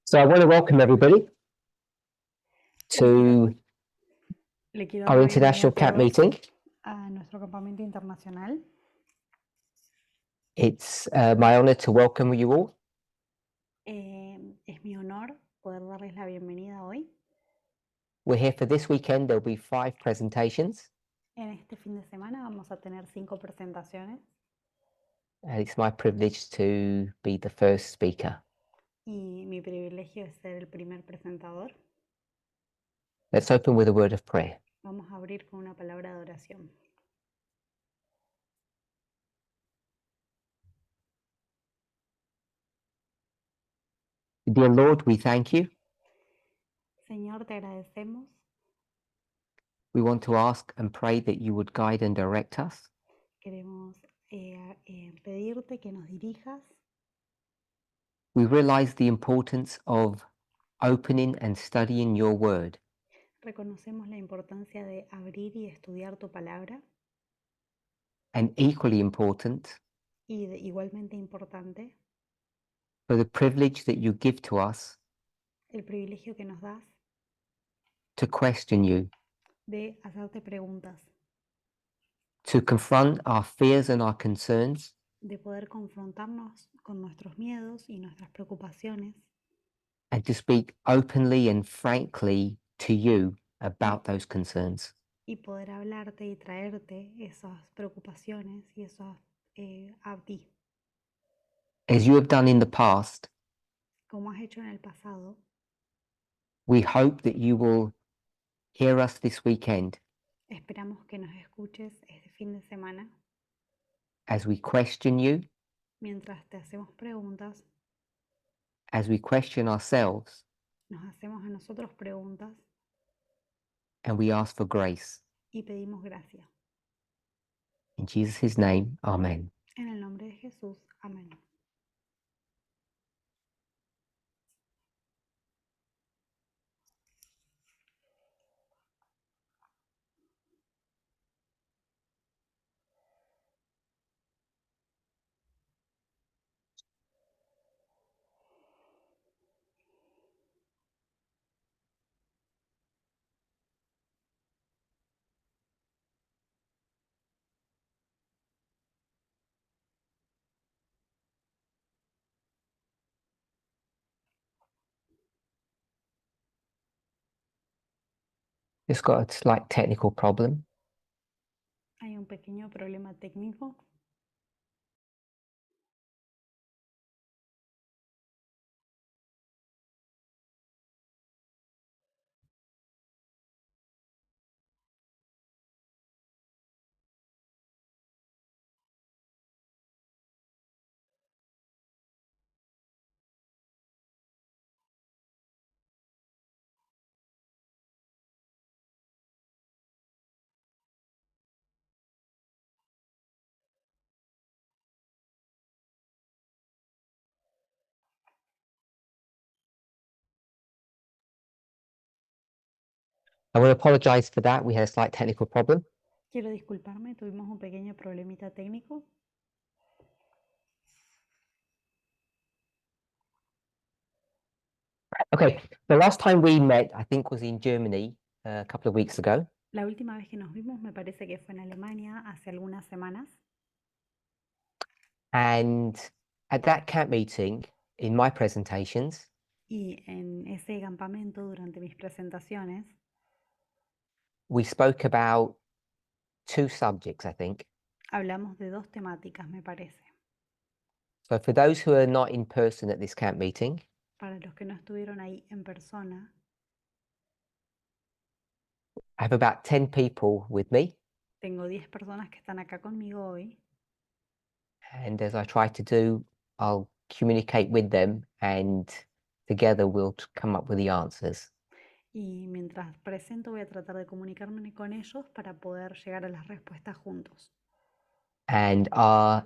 So I want to welcome everybody to Le quiero our dar la international bienvenida a camp todos meeting. a nuestro campamento internacional. It's my honor to welcome you all. Es mi honor poder darles la bienvenida hoy. We're here for this weekend. There'll be 5 presentations. En este fin de semana vamos a tener 5 presentaciones And it's my privilege to be the first speaker. y mi privilegio es ser el primer presentador. Let's open with a word of prayer. Vamos a abrir con una palabra de oración. Dear Lord, we thank you. Señor, te agradecemos. We want to ask and pray that you would guide and direct us. Queremos pedirte que nos dirijas. We realize the importance of opening and studying your word. Reconocemos la importancia de abrir y estudiar tu palabra. And equally important, Y igualmente importante, for the privilege that you give to us el privilegio que nos das to question you, de hacerte preguntas, to confront our fears and our concerns, de poder confrontarnos con nuestros miedos y nuestras preocupaciones and to speak openly and frankly to you about those concerns. y poder hablarte y traerte esas preocupaciones y esas a ti. As you have done in the past, Como has hecho en el pasado, we hope that you will hear us this weekend esperamos que nos escuches este fin de semana as we question you, mientras te hacemos preguntas, as we question ourselves, nos hacemos a nosotros preguntas and we ask for grace. y pedimos gracia. In Jesus' name, amen. En el nombre de Jesús, amén. Just got a slight technical problem. Hay un pequeño problema técnico. I want to apologize for that. We had a slight technical problem. Quiero disculparme, tuvimos un pequeño problemita técnico. Okay, the last time we met, I think, was in Germany a couple of weeks ago. La última vez que nos vimos me parece que fue en Alemania hace algunas semanas. And at that camp meeting, in my presentations, Y en ese campamento, durante mis presentaciones, we spoke about 2 subjects, I think. hablamos de 2 temáticas, me parece. So for those who are not in person at this camp meeting, Para los que no estuvieron ahí en persona, I have about 10 people with me. tengo 10 personas que están acá conmigo hoy. And as I try to do, I'll communicate with them and together we'll come up with the answers. Y mientras presento voy a tratar de comunicarme con ellos para poder llegar a las respuestas juntos. And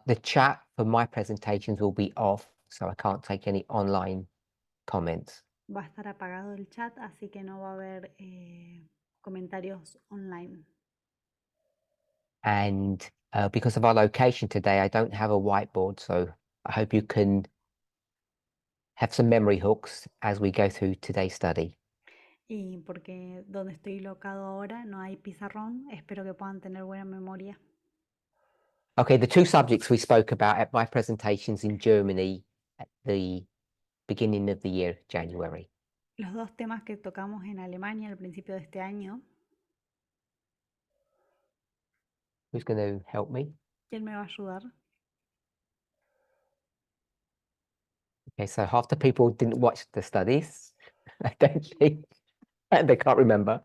the chat for my presentations will be off, so I can't take any online comments. Va a estar apagado el chat, así que no va a haber comentarios online. And because of our location today, I don't have a whiteboard, so I hope you can have some memory hooks as we go through today's study. Y porque donde estoy locado ahora no hay pizarrón, espero que puedan tener buena memoria. Okay, the two subjects we spoke about at my presentations in Germany at the beginning of the year, January. Los dos temas que tocamos en Alemania al principio de este año, Who's going to help me? ¿quién me va a ayudar? Okay, so half the people didn't watch the studies. I don't think. They can't remember.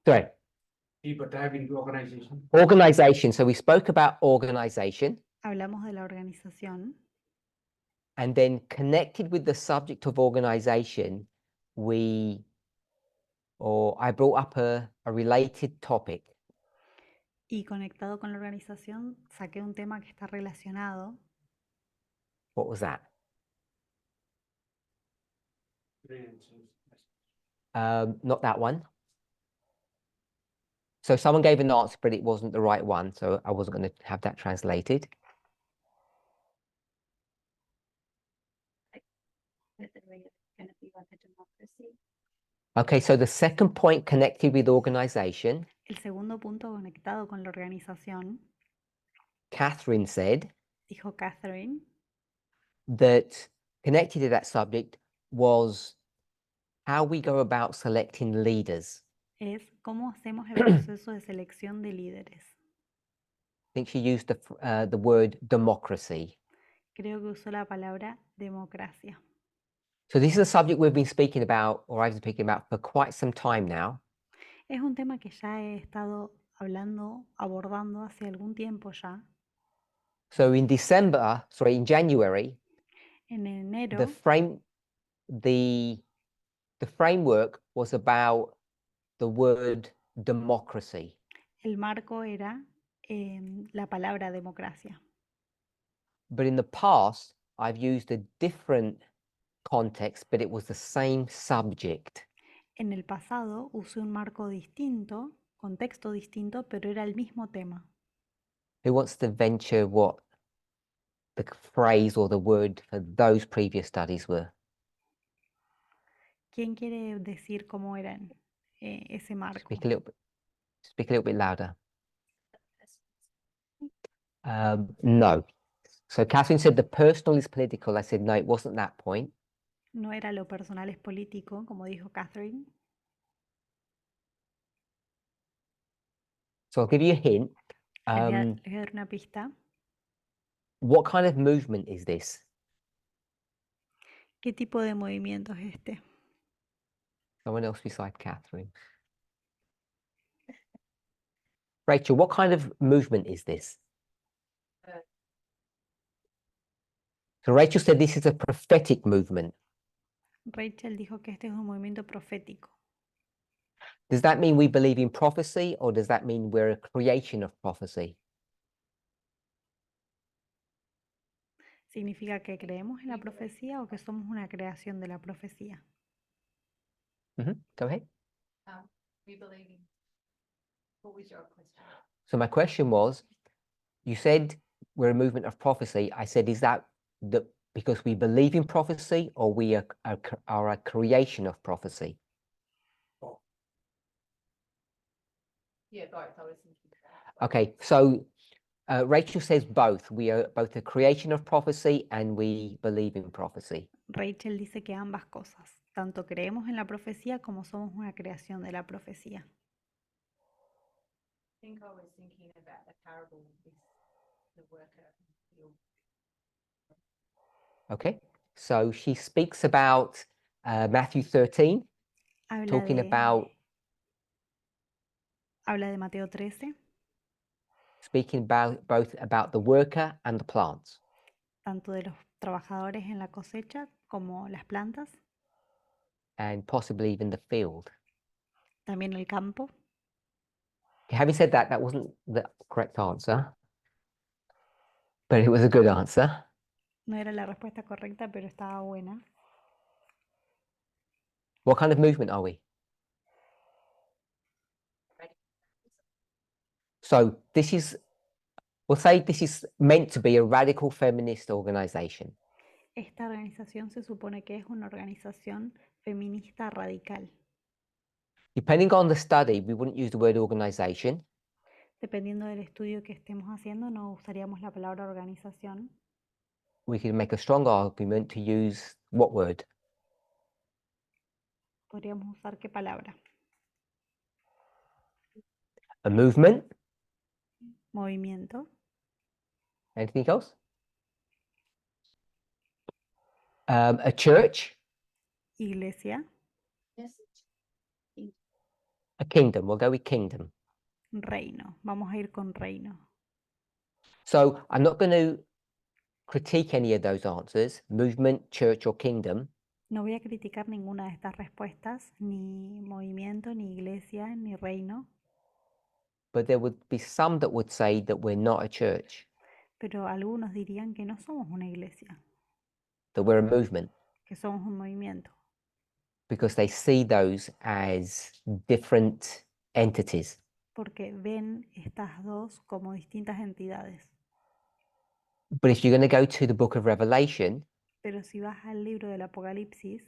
Sorry. Deeper dive into organization. Organization. So we spoke about organization, Hablamos de la organización and then connected with the subject of organization, I brought up a related topic. y conectado con la organización saqué un tema que está relacionado. What was that? Not that one. So someone gave an answer, but it wasn't the right one, so I wasn't going to have that translated. Okay, so the second point connected with organization, El segundo punto conectado con la organización, Catherine said dijo Catherine, that connected to that subject was how we go about selecting leaders. es cómo hacemos el proceso de selección de líderes. I think she used the word democracy. Creo que usó la palabra democracia. So this is a subject we've been speaking about, or I've been speaking about for quite some time now. Es un tema que ya he estado abordando hace algún tiempo ya. So in January, En enero, the framework was about the word democracy. el marco era la palabra democracia. But in the past, I've used a different context, but it was the same subject. En el pasado usé un marco distinto, contexto distinto, pero era el mismo tema. Who wants to venture what the phrase or the word for those previous studies were? ¿Quién quiere decir cómo eran ese marco? Speak a little bit louder. No. So Catherine said the personal is political. I said, no, it wasn't that point. No era lo personal es político, como dijo Catherine. So I'll give you a hint. Les voy a dar una pista. What kind of movement is this? ¿Qué tipo de movimiento es este? Someone else beside Catherine. Rachel, what kind of movement is this? So Rachel said this is a prophetic movement. Rachel dijo que este es un movimiento profético. Does that mean we believe in prophecy, or does that mean we're a creation of prophecy? ¿Significa que creemos en la profecía o que somos una creación de la profecía? Go ahead. We believe in. What was your question? So my question was, you said we're a movement of prophecy. I said, is that because we believe in prophecy, or we are a creation of prophecy? Yeah, both. I was thinking that. Okay, so Rachel says both. We are both a creation of prophecy and we believe in prophecy. Rachel dice que ambas cosas. Tanto creemos en la profecía como somos una creación de la profecía. I think I was thinking about the parable with the worker in the field. Okay, so she speaks about Matthew 13, Habla de Mateo 13, speaking about both about the worker and the plants. tanto de los trabajadores en la cosecha como las plantas, And possibly even the field. también el campo. Okay, having said that, that wasn't the correct answer, but it was a good answer. No era la respuesta correcta, pero estaba buena. What kind of movement are we? So we'll say this is meant to be a radical feminist organization. Esta organización se supone que es una organización feminista radical. Depending on the study, we wouldn't use the word organization. Dependiendo del estudio que estemos haciendo, no usaríamos la palabra organización. We could make a strong argument to use what word? Podríamos usar qué palabra. A movement? Movimiento, Anything else? A church? iglesia, A kingdom. We'll go with kingdom. reino. Vamos a ir con reino. So I'm not going to critique any of those answers, movement, church, or kingdom. No voy a criticar ninguna de estas respuestas, ni movimiento, ni iglesia, ni reino, But there would be some that would say that we're not a church, pero algunos dirían que no somos una iglesia, that we're a movement, que somos un movimiento, because they see those as different entities. porque ven estas dos como distintas entidades. But if you're going to go to the book of Revelation, Pero si vas al libro del Apocalipsis,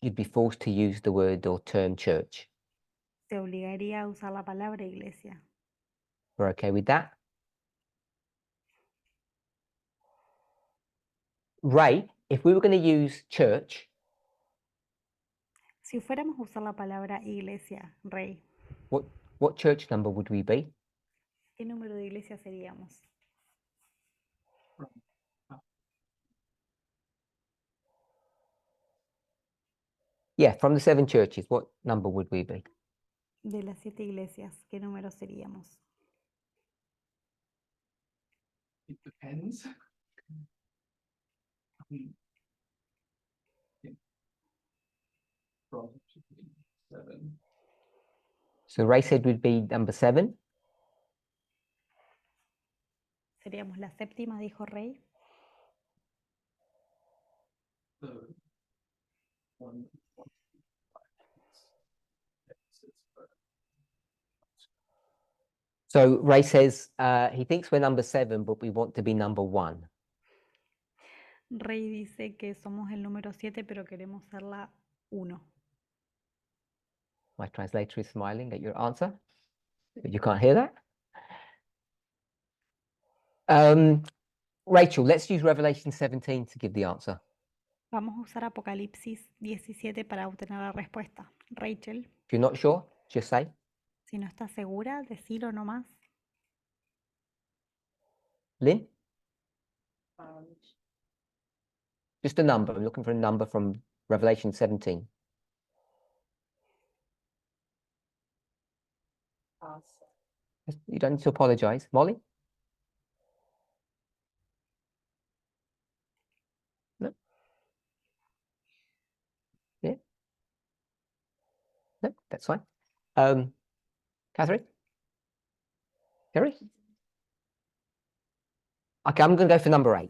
you'd be forced to use the word or term church. te obligaría a usar la palabra iglesia. We're okay with that? Ray, if we were going to use church, Si fuéramos a usar la palabra iglesia, rey, what church number would we be? ¿qué número de iglesia seríamos? Yeah, from the 7 churches, what number would we be? De las 7 iglesias, ¿qué número seríamos? It depends. Yeah. Probably 7. So Ray said we'd be number 7. Seríamos la séptima, dijo Rey. The one, So Ray says he thinks we're number 7, but we want to be number 1. Rey dice que somos el número 7, pero queremos ser la 1. My translator is smiling at your answer, but you can't hear that. Rachel, let's use Revelation 17 to give the answer. Vamos a usar Apocalipsis 17 para obtener la respuesta. Rachel, If you're not sure, just say. si no estás segura, decilo nomás. Lynn, Um, just a number. I'm looking for a number from Revelation 17. pass. You don't need to apologize. Molly? No? Yeah? No, that's fine. Catherine? Gary? Okay, I'm going to go for number 8,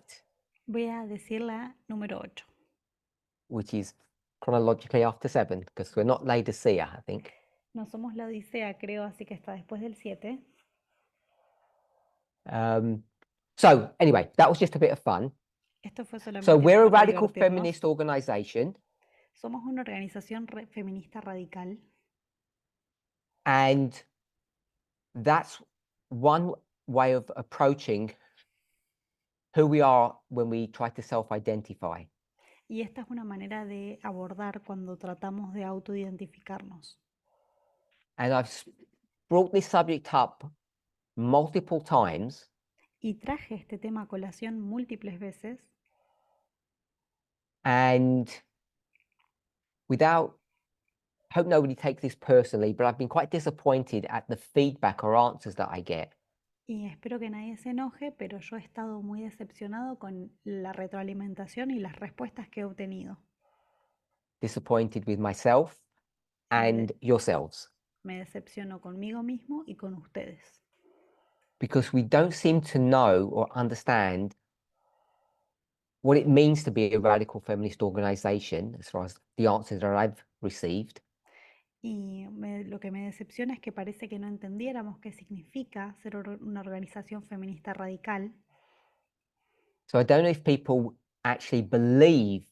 Voy a decir la número 8. which is chronologically after 7, because we're not Laodicea, I think. No somos la Odisea, creo, así que está después del 7. So anyway, that was just a bit of fun. Esto fue solamente So we're a para radical divertirnos. feminist organization, Somos una organización feminista radical and that's one way of approaching who we are when we try to self-identify. y esta es una manera de abordar cuando tratamos de autoidentificarnos. And I've brought this subject up multiple times, Y traje este tema a colación múltiples veces and hope nobody takes this personally, but I've been quite disappointed at the feedback or answers that I get. y espero que nadie se enoje, pero yo he estado muy decepcionado con la retroalimentación y las respuestas que he obtenido. Disappointed with myself and yourselves, Me decepciono conmigo mismo y con ustedes, because we don't seem to know or understand what it means to be a radical feminist organization, as far as the answers that I've received. y lo que me decepciona es que parece que no entendiéramos qué significa ser una organización feminista radical. So I don't know if people actually believe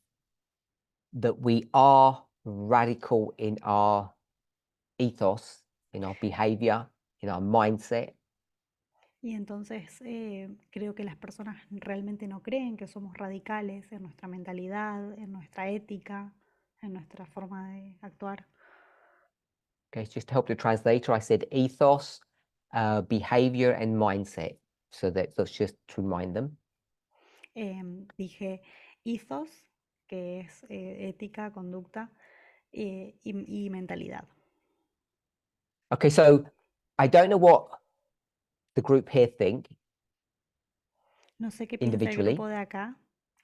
that we are radical in our ethos, in our behavior, in our mindset, Y entonces creo que las personas realmente no creen que somos radicales en nuestra mentalidad, en nuestra ética, en nuestra forma de actuar. Okay, just to help the translator, I said ethos, behavior, and mindset. So that's just to remind them. Dije ethos, que es ética, conducta y mentalidad. Okay, so I don't know what the group here think No sé qué piensa el individually, grupo de acá,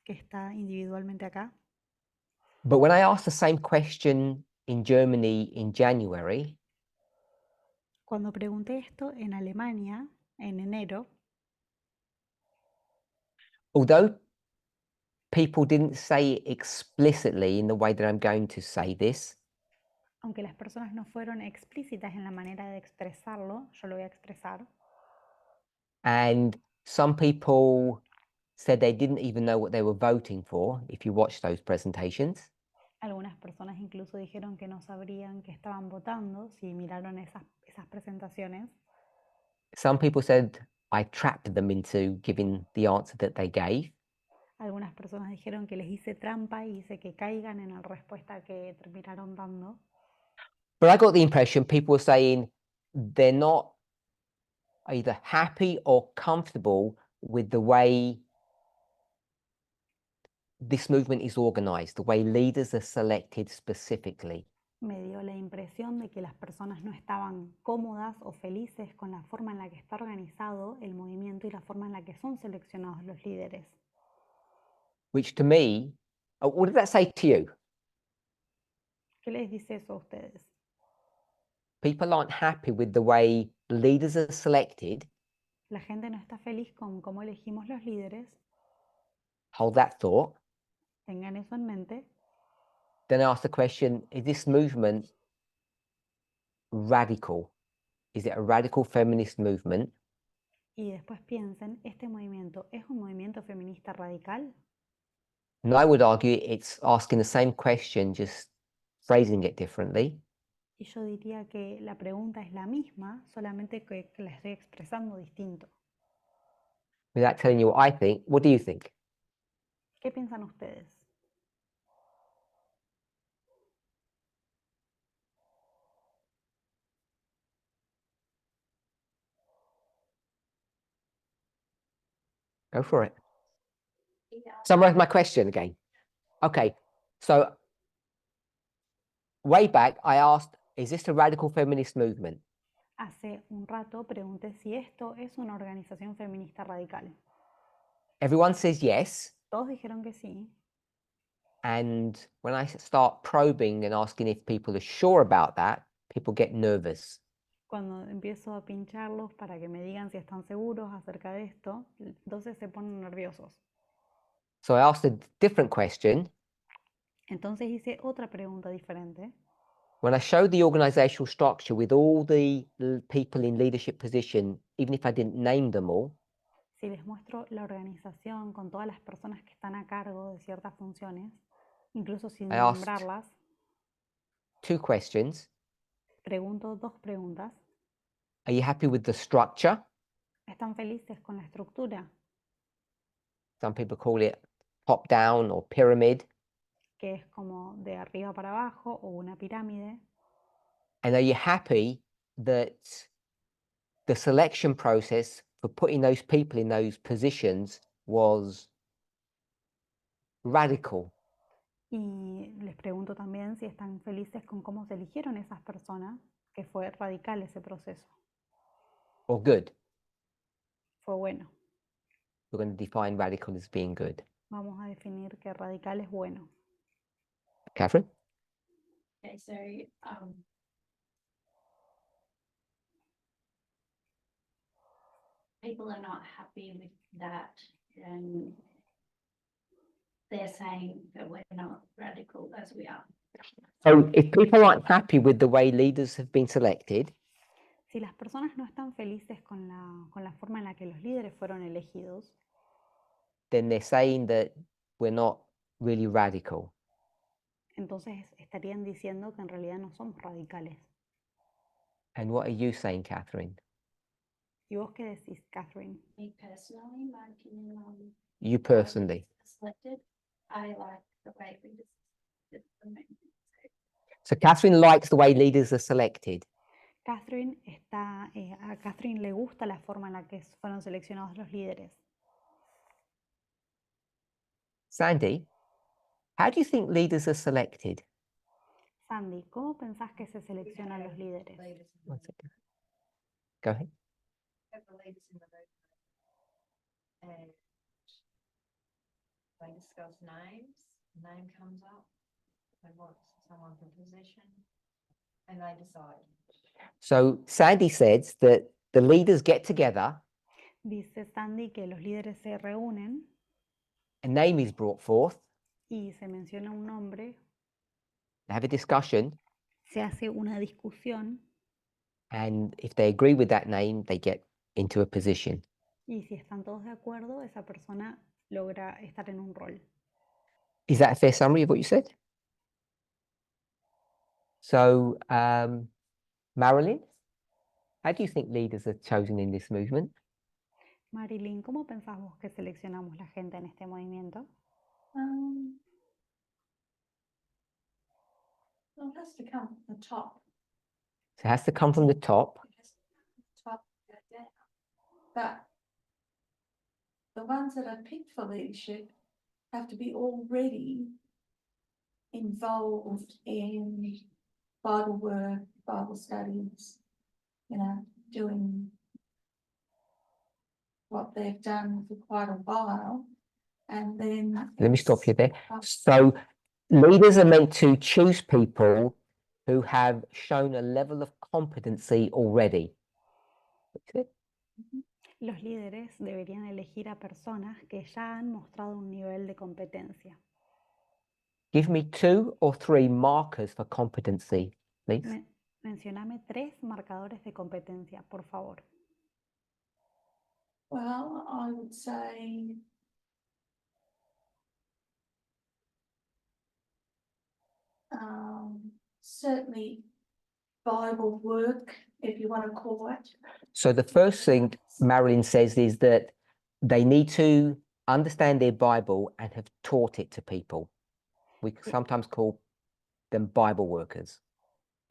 que está individualmente acá, but when I asked the same question in Germany in January, cuando pregunté esto en Alemania en enero, although people didn't say it explicitly in the way that I'm going to say this, aunque las personas no fueron explícitas en la manera de expresarlo, yo lo voy a expresar. and some people said they didn't even know what they were voting for if you watch those presentations. Algunas personas incluso dijeron que no sabrían que estaban votando si miraron esas presentaciones. Some people said I trapped them into giving the answer that they gave. Algunas personas dijeron que les hice trampa y hice que caigan en la respuesta que terminaron dando. But I got the impression people were saying they're not either happy or comfortable with the way this movement is organized, the way leaders are selected specifically. Me dio la impresión de que las personas no estaban cómodas o felices con la forma en la que está organizado el movimiento y la forma en la que son seleccionados los líderes. Which to me, what did that say to you? ¿Qué les dice eso a ustedes? People aren't happy with the way leaders are selected. La gente no está feliz con cómo elegimos los líderes. Hold that thought. Tengan eso en mente. Then ask the question, is this movement radical? Is it a radical feminist movement? Y después piensen, ¿este movimiento es un movimiento feminista radical? And I would argue it's asking the same question, just phrasing it differently. Y yo diría que la pregunta es la misma, solamente que la estoy expresando distinto. Without telling you what I think, what do you think? ¿Qué piensan ustedes? Go for it. Summarize my question again. Okay, so way back, I asked, is this a radical feminist movement? Hace un rato pregunté si esto es una organización feminista radical. Everyone says yes. Todos dijeron que sí. And when I start probing and asking if people are sure about that, people get nervous. Cuando empiezo a pincharlos para que me digan si están seguros acerca de esto, entonces se ponen nerviosos. So I asked a different question. Entonces hice otra pregunta diferente. When I showed the organizational structure with all the people in leadership position, even if I didn't name them all, Si les muestro la organización con todas las personas que están a cargo de ciertas funciones, incluso sin I asked nombrarlas, 2 questions. pregunto dos preguntas. Are you happy with the structure? ¿Están felices con la estructura? Some people call it top down or pyramid. Que es como de arriba para abajo o una pirámide. And are you happy that the selection process for putting those people in those positions was radical? Y les pregunto también si están felices con cómo se eligieron esas personas, que fue radical ese proceso. Or good? Fue bueno. We're going to define radical as being good. Vamos a definir que radical es bueno. Catherine? Okay, so people are not happy with that, and they're saying that we're not radical as we are. So if people aren't happy with the way leaders have been selected, Si las personas no están felices con la forma en la que los líderes fueron elegidos, then they're saying that we're not really radical. Entonces estarían diciendo que en realidad no somos radicales. And what are you saying, Catherine? ¿Y vos qué decís, Catherine? Me personally, my opinion on You how personally. leaders are selected, I like the way leaders are selected. So Catherine likes the way leaders are selected. Catherine a Catherine le gusta la forma en la que fueron seleccionados los líderes. Sandy, how do you think leaders are selected? Sandy, ¿cómo pensás que se seleccionan los líderes? One second. Go ahead. And they discuss names, name comes up, they want someone for position, and they decide. So Sandy says that the leaders get together, Dice Sandy que los líderes se reúnen a name is brought forth, y se menciona un nombre, they have a discussion, se hace una discusión and if they agree with that name, they get into a position. y si están todos de acuerdo, esa persona logra estar en un rol. Is that a fair summary of what you said? So, Marilyn, how do you think leaders are chosen in this movement? Marilyn, ¿cómo pensás vos que seleccionamos la gente en este movimiento? Well, it has to come from the top. So it has to come from the top. It has to come from the top, go down. But the ones that are picked for leadership have to be already involved in Bible work, Bible studies, doing what they've done for quite a while. And then Let me stop you there. it's- So leaders are meant to choose people who have shown a level of competency already. Los líderes deberían elegir a personas que ya han mostrado un nivel de competencia. Give me 2 or 3 markers for competency, please. Mencioname 3 marcadores de competencia, por favor. Well, I would say certainly Bible work, if you want to call it. So the first thing Marilyn says is that they need to understand their Bible and have taught it to people. We sometimes call them Bible workers.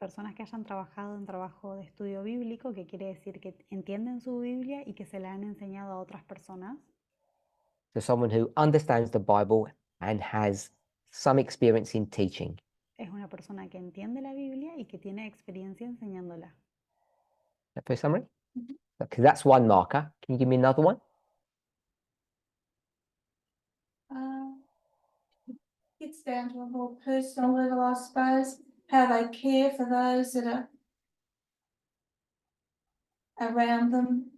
Personas que hayan trabajado en trabajo de estudio bíblico, que quiere decir que entienden su Biblia y que se la han enseñado a otras personas. So someone who understands the Bible and has some experience in teaching. Es una persona que entiende la Biblia y que tiene experiencia enseñándola. That first summary? Okay, that's one marker. Can you give me another one? It's down to a more personal level, I suppose, how they care for those that are around them.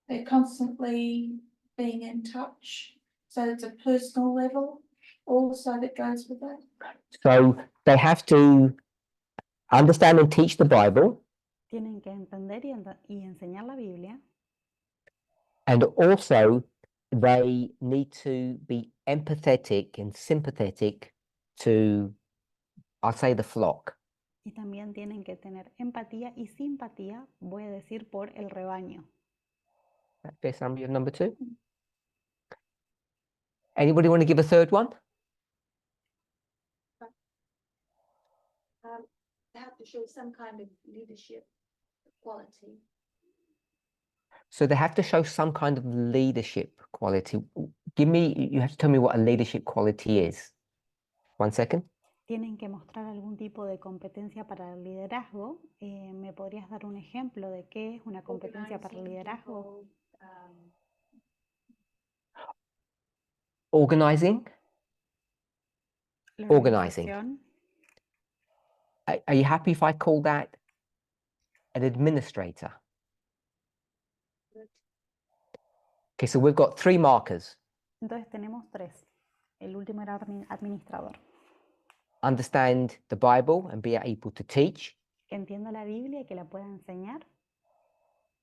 They're constantly being in touch. So it's a personal level also that goes with that. So they have to understand and teach the Bible, Tienen que entender y enseñar la Biblia. and also they need to be empathetic and sympathetic to, I'll say, the flock. Y también tienen que tener empatía y simpatía, voy a decir, por el rebaño. That fair summary of number 2. Anybody want to give a third one? They have to show some kind of leadership quality. So they have to show some kind of leadership quality. You have to tell me what a leadership quality is. 1 second. Tienen que mostrar algún tipo de competencia para el liderazgo. ¿Me podrías dar un ejemplo de qué es una competencia para el liderazgo? Organizing. La Organizing. organización. Are you happy if I call that an administrator? Okay, so we've got 3 markers. Entonces tenemos 3. El último era administrador. Understand the Bible and be able to teach. Que entienda la Biblia y que la pueda enseñar.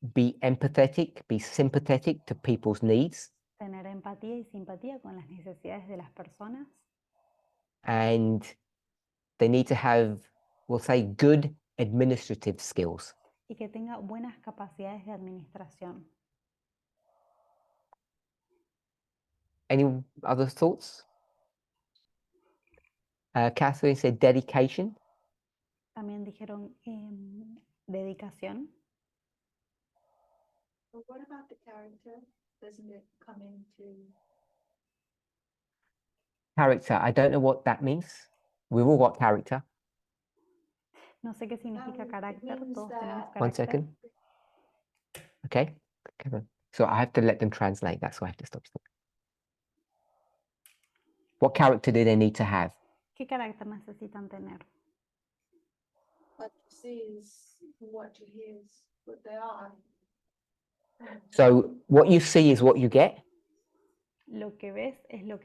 Be empathetic, be sympathetic to people's needs. Tener empatía y simpatía con las necesidades de las personas. and they need to have, we'll say, good administrative skills. Y que tenga buenas capacidades de administración. Any other thoughts? Catherine said dedication. También dijeron dedicación. But what about the character? Doesn't it come into? Character, I don't know what that means. We've all got character. No sé qué significa it carácter, means todos tenemos that- One carácter. second. Okay. So I have to let them translate. That's why I have to stop. What character do they need to have? ¿Qué carácter necesitan tener? What you see is what you hear is what they are. So what you see is what you get. Lo que ves es lo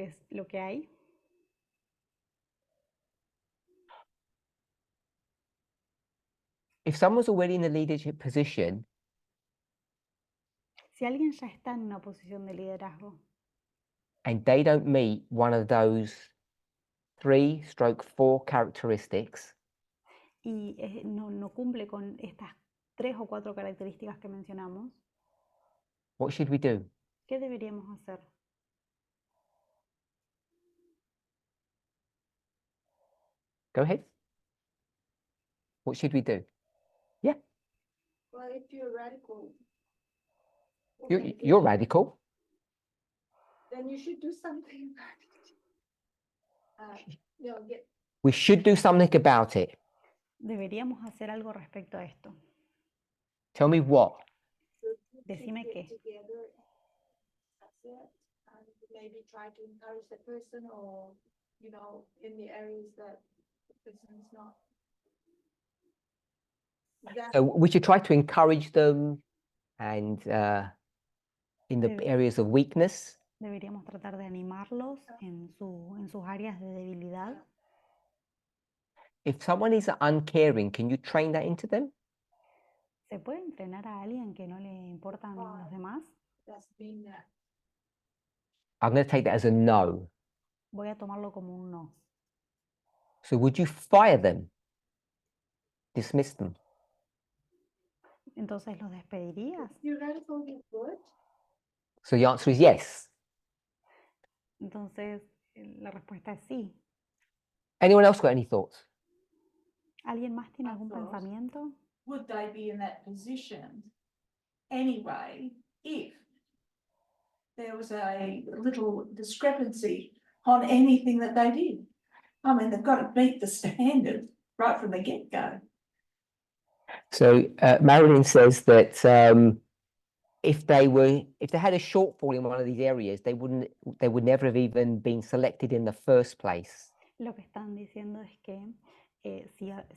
que hay. If someone's already in a leadership position, Si alguien ya está en una posición de liderazgo and they don't meet one of those 3/4 characteristics, y no cumple con estas 3 o 4 características que mencionamos, what should we do? ¿qué deberíamos hacer? Go ahead. What should we do? Yeah, Well, if you're radical. you're radical. Then you should do something about it. We should do something about it. Deberíamos hacer algo respecto a esto. Tell me what. Decime qué. Together, that's it, and maybe try to encourage the person, or in the areas that the person is not. So we should try to encourage them, and in the Debe- areas of weakness. Deberíamos tratar de animarlos en sus áreas de debilidad. If someone is uncaring, can you train that into them? ¿Se puede entrenar a alguien que no le importan los demás? That's been that. I'm going to take that as a no. Voy a tomarlo como un no. So would you fire them? Dismiss them? Entonces, ¿los despedirías? You're radical, you would. So the answer is yes. Entonces, la respuesta es sí. Anyone else got any thoughts? ¿Alguien más tiene I algún thought- pensamiento? Would they be in that position anyway if there was a little discrepancy on anything that they did? I mean, they've got to meet the standard right from the get-go. So Marilyn says that if they had a shortfall in one of these areas, they would never have even been selected in the first place. Lo que están diciendo es que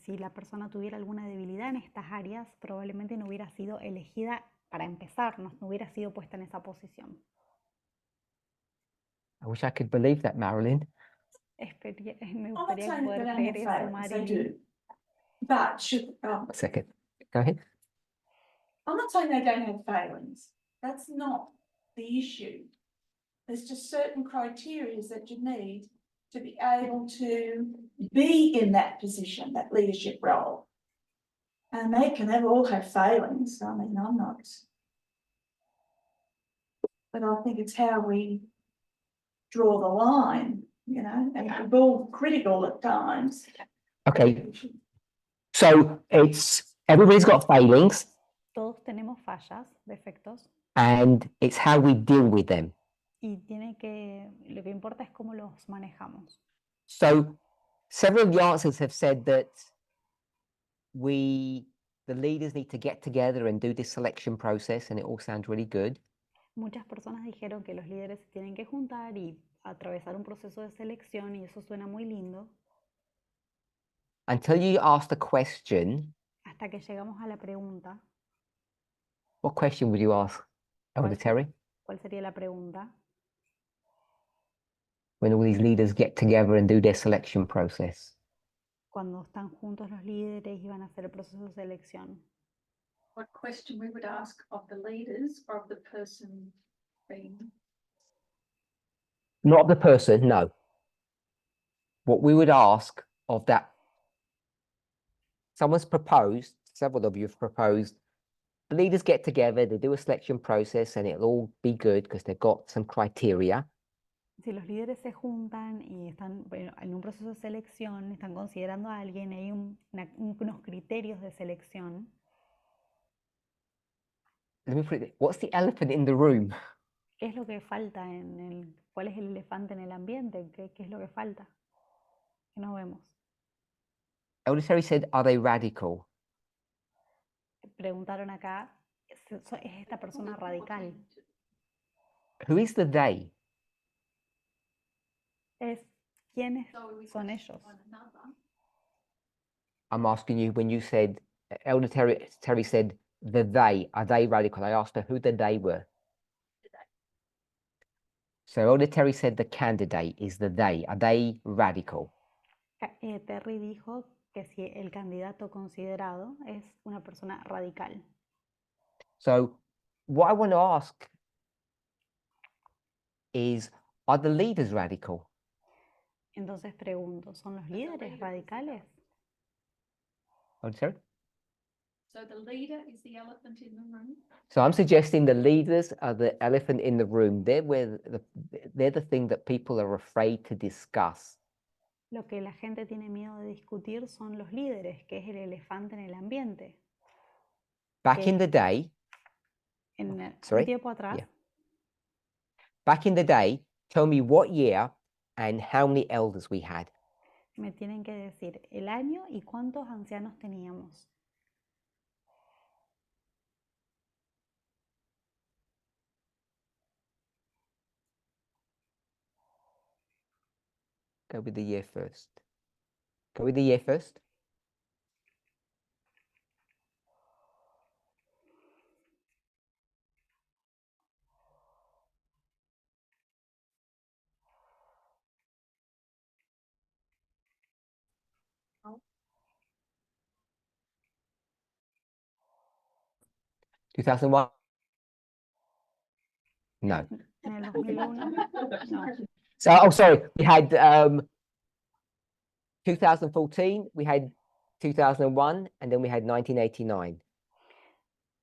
si la persona tuviera alguna debilidad en estas áreas, probablemente no hubiera sido elegida para empezar, no hubiera sido puesta en esa posición. I wish I could believe that, Marilyn. Me I'm not gustaría saying that poder they don't creer have eso, failings, they Marilyn. do. But One second. Go ahead. I'm not saying they don't have failings. That's not the issue. There's just certain criteria that you need to be able to be in that position, that leadership role. And they can all have failings. I mean, I'm not. But I think it's how we draw the line, and we're all critical at times. Okay. So everybody's got failings, Todos tenemos fallas, defectos, and it's how we deal with them. y lo que importa es cómo los manejamos. So several of the answers have said that the leaders need to get together and do this selection process, and it all sounds really good. Muchas personas dijeron que los líderes se tienen que juntar y atravesar un proceso de selección, y eso suena muy lindo, Until you ask the question, hasta que llegamos a la pregunta. what question would you ask, Elder ¿Cuál, Terry, cuál sería la pregunta? when all these leaders get together and do their selection process? Cuando están juntos los líderes y van a hacer el proceso de selección. What question we would ask of the leaders or of the person being Not the person, no. What we would ask of that, someone's proposed, several of you have proposed, the leaders get together, they do a selection process and it'll all be good because they've got some criteria. Si los líderes se juntan y están bueno, en un proceso de selección, están considerando a alguien, hay unos criterios de selección. Let me put it, what's the elephant in the room? ¿Qué es lo que falta cuál es el elefante en el ambiente? ¿Qué es lo que falta? Que no vemos. Elder Terry said, are they radical? Preguntaron acá, ¿es esta persona radical? Who is the they? ¿Quiénes son ellos? I'm asking you when you said, Elder Terry said, the they, are they radical? I asked her who the they were. So Elder Terry said the candidate is the they. Are they radical? Terry dijo que si el candidato considerado es una persona radical. So what I want to ask is, are the leaders radical? Entonces pregunto, ¿son los líderes radicales? Elder Terry? So the leader is the elephant in the room. So I'm suggesting the leaders are the elephant in the room. They're the thing that people are afraid to discuss. Lo que la gente tiene miedo de discutir son los líderes, que es el elefante en el ambiente. Back in the day, Un sorry? tiempo atrás, Yeah. Back in the day, tell me what year and how many elders we had. me tienen que decir el año y cuántos ancianos teníamos. Go with the year first. Go with the year first. Oh. 2001? No. En el 2001, no. So, oh, sorry. We had 2014, we had 2001, and then we had 1989.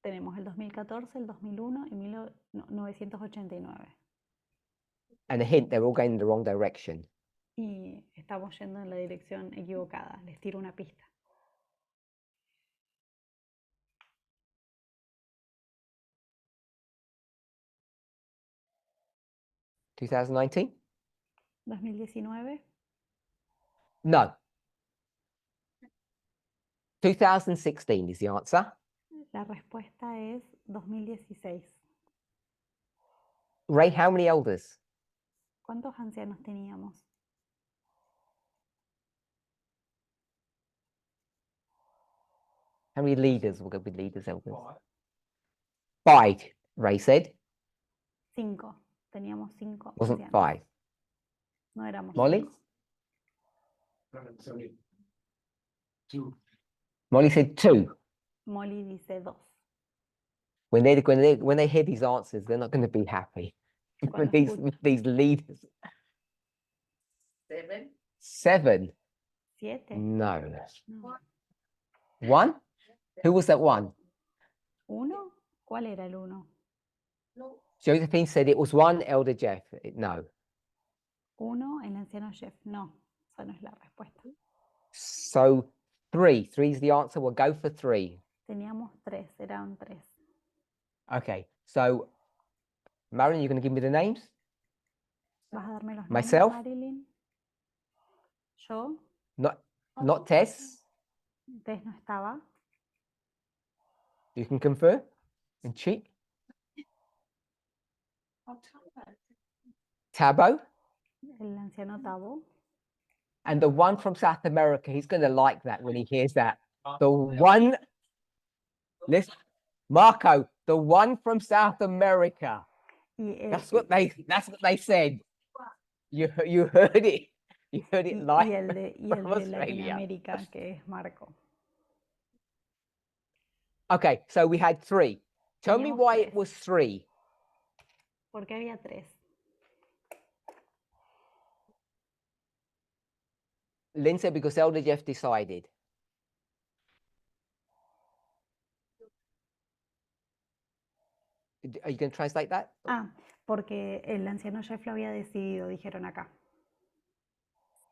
Tenemos el 2014, el 2001 y 1989. And a hint, they're all going in the wrong direction. Y estamos yendo en la dirección equivocada. Les tiro una pista. ¿2019? 2019, No. 2016 is the answer. la respuesta es 2016. Ray, how many elders? ¿Cuántos ancianos teníamos? How many leaders? We'll go with leaders, elders. Five. 5, Ray said. 5. Teníamos 5 Wasn't ancianos. 5. No éramos Molly? 5. Sorry. Two. Molly said 2. Molly dice 2. When they hear these answers, they're not going to be happy. Cuando with these leaders. 7. 7? 7. No. No. 1? Who was that 1? 1. ¿Cuál era el 1? Josephine said it was 1, Elder Jeff. No. 1, el anciano Jeff. No, esa no es la respuesta. So 3. 3 is the answer. We'll go for 3. Teníamos 3, eran 3. Okay. So, Marilyn, you're going to give me the names? ¿Vas a darme los Myself? nombres, Marilyn? Yo, Not Tess. Tess no estaba. You can confirm and cheat. Tabo. El anciano Tabo. And the one from South America, he's going to like that when he hears that. The one, listen, Marco, the one from South America. That's what they said. You heard it. You heard it live y el de from Australia. Latinoamérica, que es Marco. Okay, so we had 3. Tell me Teníamos why 3. it was 3. ¿Por qué había 3? Lynn said because Elder Jeff decided. Are you going to translate that? Ah, porque el anciano Jeff lo había decidido, dijeron acá.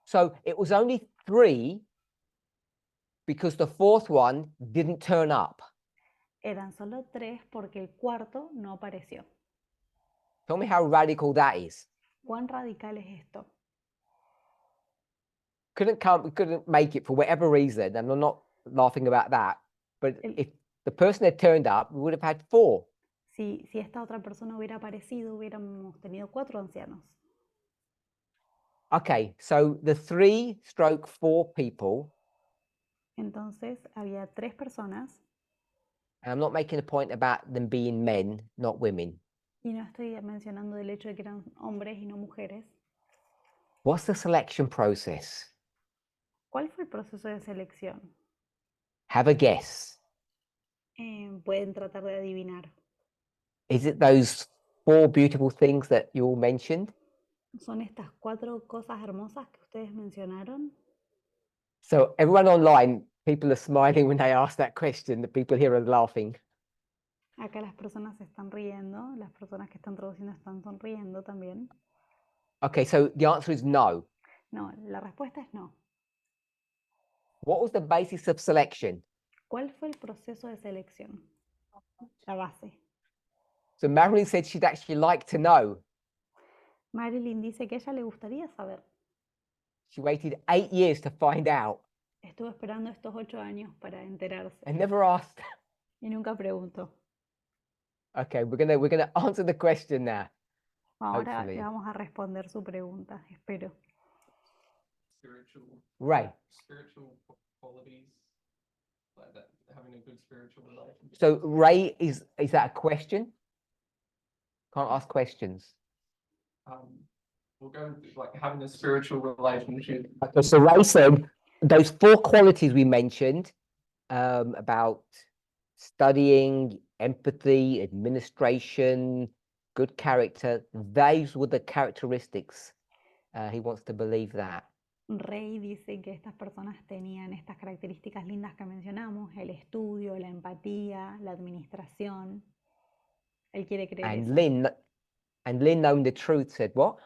So it was only 3 because the 4th one didn't turn up. Eran solo 3 porque el cuarto no apareció. Tell me how radical that is. ¿Cuán radical es esto? Couldn't make it for whatever reason, and I'm not laughing about that. But El- if the person had turned up, we would have had 4. Si esta otra persona hubiera aparecido, hubiéramos tenido 4 ancianos. Okay, so the 3/4 people, Entonces había 3 personas, and I'm not making a point about them being men, not women. y no estoy mencionando el hecho de que eran hombres y no mujeres. What's the selection process? ¿Cuál fue el proceso de selección? Have a guess. Pueden tratar de adivinar. Is it those 4 beautiful things that you all mentioned? ¿Son estas 4 cosas hermosas que ustedes mencionaron? So everyone online, people are smiling when they ask that question. The people here are laughing. Acá las personas se están riendo, las personas que están traduciendo están sonriendo también. Okay, so the answer is no. No, la respuesta es no. What was the basis of selection? ¿Cuál fue el proceso de selección? La base. So Marilyn said she'd actually like to know. Marilyn dice que a ella le gustaría saber. She waited 8 years to find out Estuvo esperando estos 8 años para enterarse and never asked. y nunca preguntó. Okay, we're gonna answer the question now. Ahora Hopefully. le vamos a responder su pregunta, espero. Ray. Spiritual qualities, like that, having a good spiritual relationship. So Ray, is that a question? Can't ask questions. We'll go with, like having a spiritual relationship. Okay, so Ray said those 4 qualities we mentioned about studying, empathy, administration, good character, those were the characteristics. He wants to believe that. Rey dice que estas personas tenían estas características lindas que mencionamos, el estudio, la empatía, la administración. Él quiere creer And eso. Lynn, knowing the truth, said what?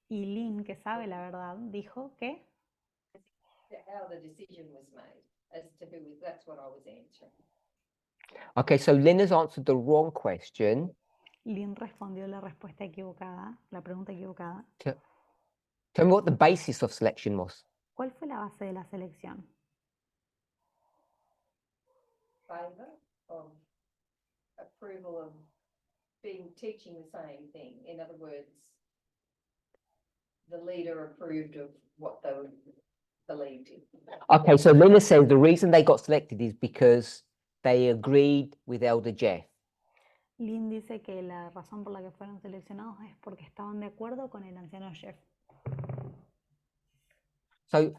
Y Lynn, que sabe la verdad, dijo que How the decision was made as to who was, that's what I was answering. Okay, so Lynn has answered the wrong question. Lynn respondió la respuesta equivocada, la pregunta equivocada. Tell me what the basis of selection was. ¿Cuál fue la base de la selección? Favour of approval of teaching the same thing. In other words, the leader approved of what they believed in. Okay, so Lynn has said the reason they got selected is because they agreed with Elder Jeff. Lynn dice que la razón por la que fueron seleccionados es porque estaban de acuerdo con el anciano Jeff. So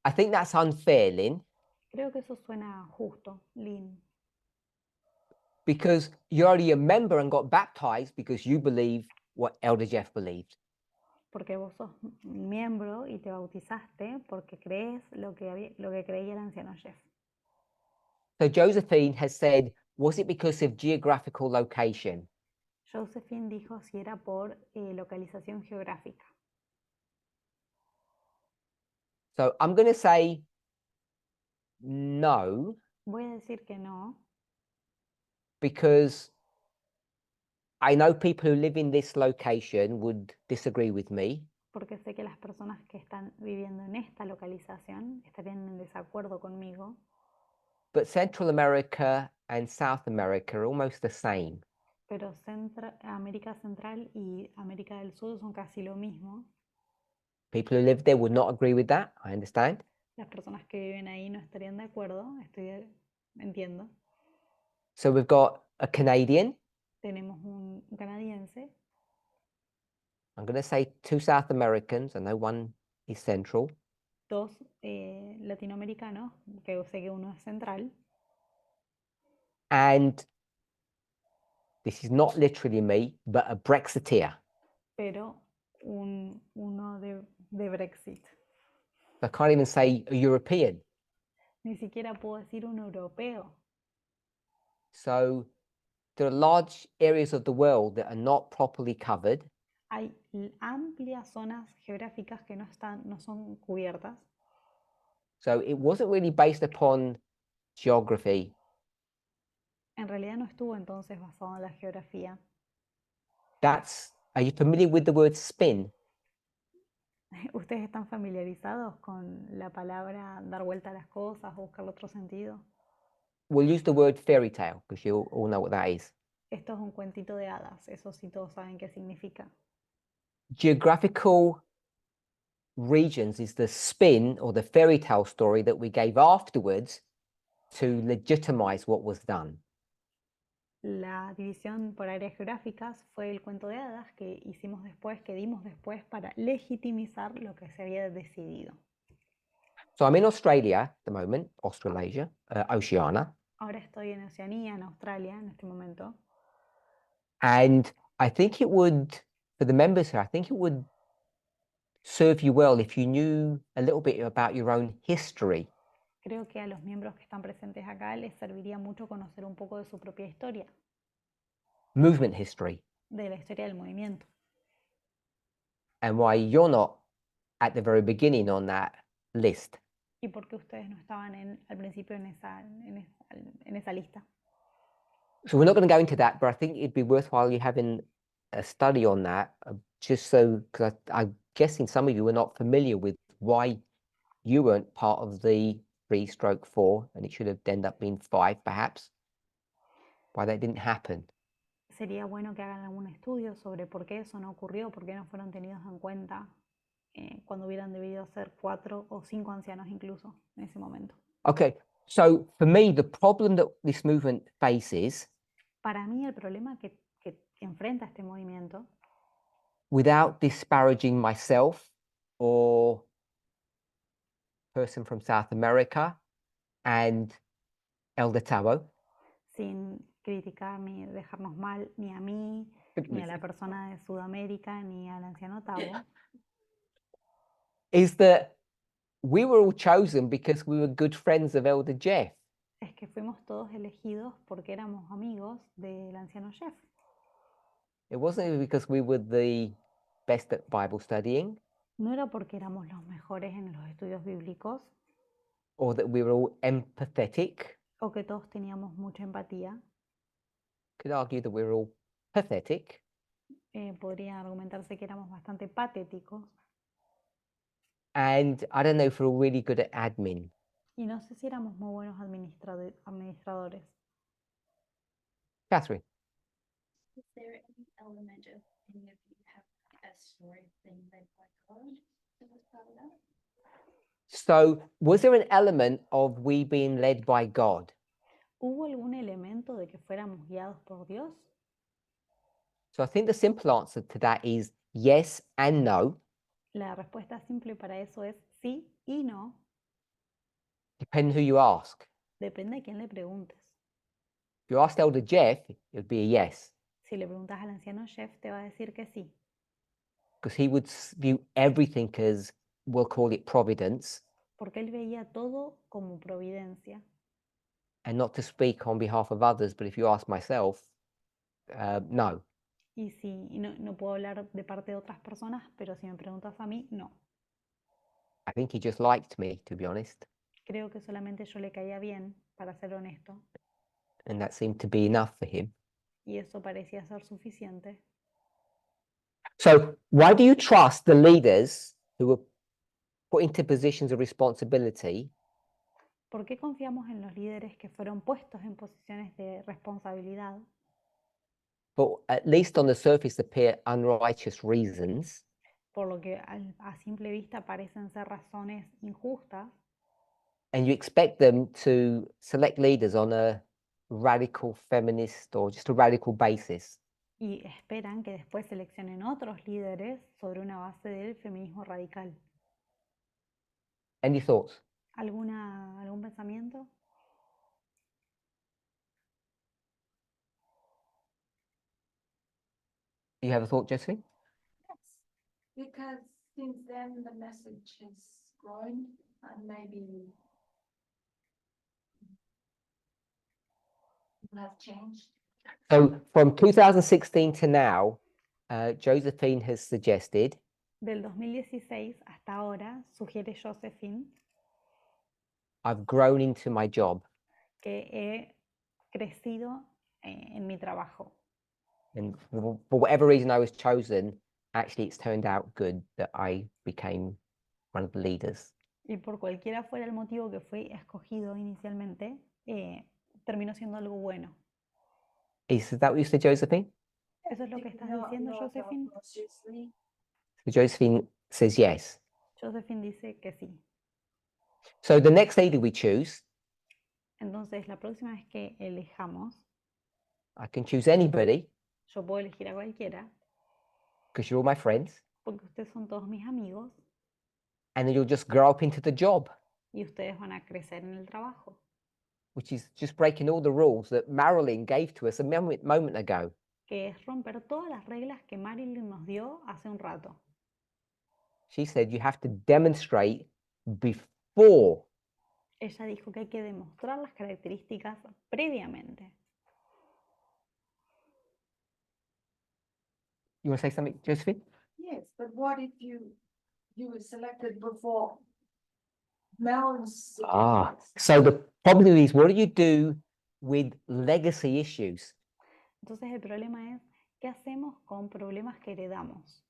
I think that's unfair, Lynn, Creo que eso suena justo, Lynn, because you're already a member and got baptized because you believe what Elder Jeff believed. porque vos sos miembro y te bautizaste porque crees lo que creía el anciano Jeff. So Josephine has said, was it because of geographical location? Josephine dijo si era por localización geográfica. So I'm going to say no, Voy a decir que no, because I know people who live in this location would disagree with me. porque sé que las personas que están viviendo en esta localización estarían en desacuerdo conmigo, But Central America and South America are almost the same. pero América Central y América del Sur son casi lo mismo. People who live there would not agree with that, I understand. Las personas que viven ahí no estarían de acuerdo, entiendo. So we've got a Canadian. Tenemos un canadiense, I'm going to say 2 South Americans. I know one is central. 2 latinoamericanos, que sé que uno es central, And this is not literally me, but a Brexiteer. pero uno de Brexit. I can't even say a European. Ni siquiera puedo decir un europeo. So there are large areas of the world that are not properly covered. Hay amplias zonas geográficas que no son cubiertas. So it wasn't really based upon geography. En realidad no estuvo entonces basado en la geografía. Are you familiar with the word spin? ¿Ustedes están familiarizados con la palabra dar vuelta a las cosas o buscarle otro sentido? We'll use the word fairy tale because you all know what that is. Esto es un cuentito de hadas, eso sí todos saben qué significa. Geographical regions is the spin or the fairy tale story that we gave afterwards to legitimize what was done. La división por áreas geográficas fue el cuento de hadas que hicimos después, que dimos después para legitimizar lo que se había decidido. So I'm in Australia at the moment, Australasia, Oceania, Ahora estoy en Oceanía, en Australia, en este momento. and I think it would, for the members here, I think it would serve you well if you knew a little bit about your own history. Creo que a los miembros que están presentes acá les serviría mucho conocer un poco de su propia historia, Movement history, de la historia del movimiento, and why you're not at the very beginning on that list. y por qué ustedes no estaban al principio en esa lista. So we're not going to go into that, but I think it'd be worthwhile you having a study on that, just so, because I'm guessing some of you are not familiar with why you weren't part of the 3/4, and it should have ended up being 5, perhaps, why that didn't happen. Sería bueno que hagan algún estudio sobre por qué eso no ocurrió, por qué no fueron tenidos en cuenta cuando hubieran debido ser 4 o 5 ancianos incluso en ese momento. Okay, so for me, the problem that this movement faces, Para mí el problema que enfrenta este movimiento, without disparaging myself or person from South America and Elder Tabo, sin criticar ni dejarnos mal ni a mí, ni a la persona de Sudamérica, ni al anciano Tabo, is that we were all chosen because we were good friends of Elder Jeff. es que fuimos todos elegidos porque éramos amigos del anciano Jeff. It wasn't because we were the best at Bible studying No era porque éramos los mejores en los estudios bíblicos or that we were all empathetic. o que todos teníamos mucha empatía. Could argue that we were all pathetic. Podría argumentarse que éramos bastante patéticos. And I don't know if we're all really good at admin. Y no sé si éramos muy buenos administradores. Catherine. Is there any element of any of you have a story of being led by God that was part of that? So was there an element of we being led by God? ¿Hubo algún elemento de que fuéramos guiados por Dios? So I think the simple answer to that is yes and no, La respuesta simple para eso es sí y no. depending who you ask. Depende de quién le preguntes. If you asked Elder Jeff, it would be a yes, Si le preguntas al anciano Jeff, te va a decir que sí, because he would view everything as, we'll call it providence, porque él veía todo como providencia. and not to speak on behalf of others, but if you ask myself, no. Y no puedo hablar de parte de otras personas, pero si me preguntas a mí, no. I think he just liked me, to be honest, Creo que solamente yo le caía bien, para ser honesto, and that seemed to be enough for him. y eso parecía ser suficiente. So why do you trust the leaders who were put into positions of responsibility ¿Por qué confiamos en los líderes que fueron puestos en posiciones de responsabilidad, but at least on the surface appear unrighteous reasons, por lo que a simple vista parecen ser razones injustas, and you expect them to select leaders on a radical feminist or just a radical basis? y esperan que después seleccionen otros líderes sobre una base del feminismo radical? Any thoughts? ¿Algún pensamiento? You have a thought, Josephine? Yes, because since then the message has grown and maybe have changed? So from 2016 to now, Josephine has suggested Del 2016 hasta ahora, sugiere Josephine I've grown into my job. que he crecido en mi trabajo. And for whatever reason I was chosen, actually it's turned out good that I became one of the leaders. Y por cualquiera fuera el motivo que fui escogido inicialmente, terminó siendo algo bueno. Is that what you said, Josephine? ¿Eso es lo que estás diciendo, Josephine? So Josephine says yes. Josephine dice que sí. So the next leader we choose, Entonces, la próxima vez que elijamos, I can choose anybody yo puedo elegir a cualquiera, because you're all my friends, porque ustedes son todos mis amigos and then you'll just grow up into the job, y ustedes van a crecer en el trabajo, which is just breaking all the rules that Marilyn gave to us a moment ago. que es romper todas las reglas que Marilyn nos dio hace un rato. She said you have to demonstrate before. Ella dijo que hay que demostrar las características previamente. You want to say something, Josephine? Yes, but what if you were selected before Mel's? So the problem is, what do you do with legacy issues? Entonces el problema es, ¿qué hacemos con problemas que heredamos?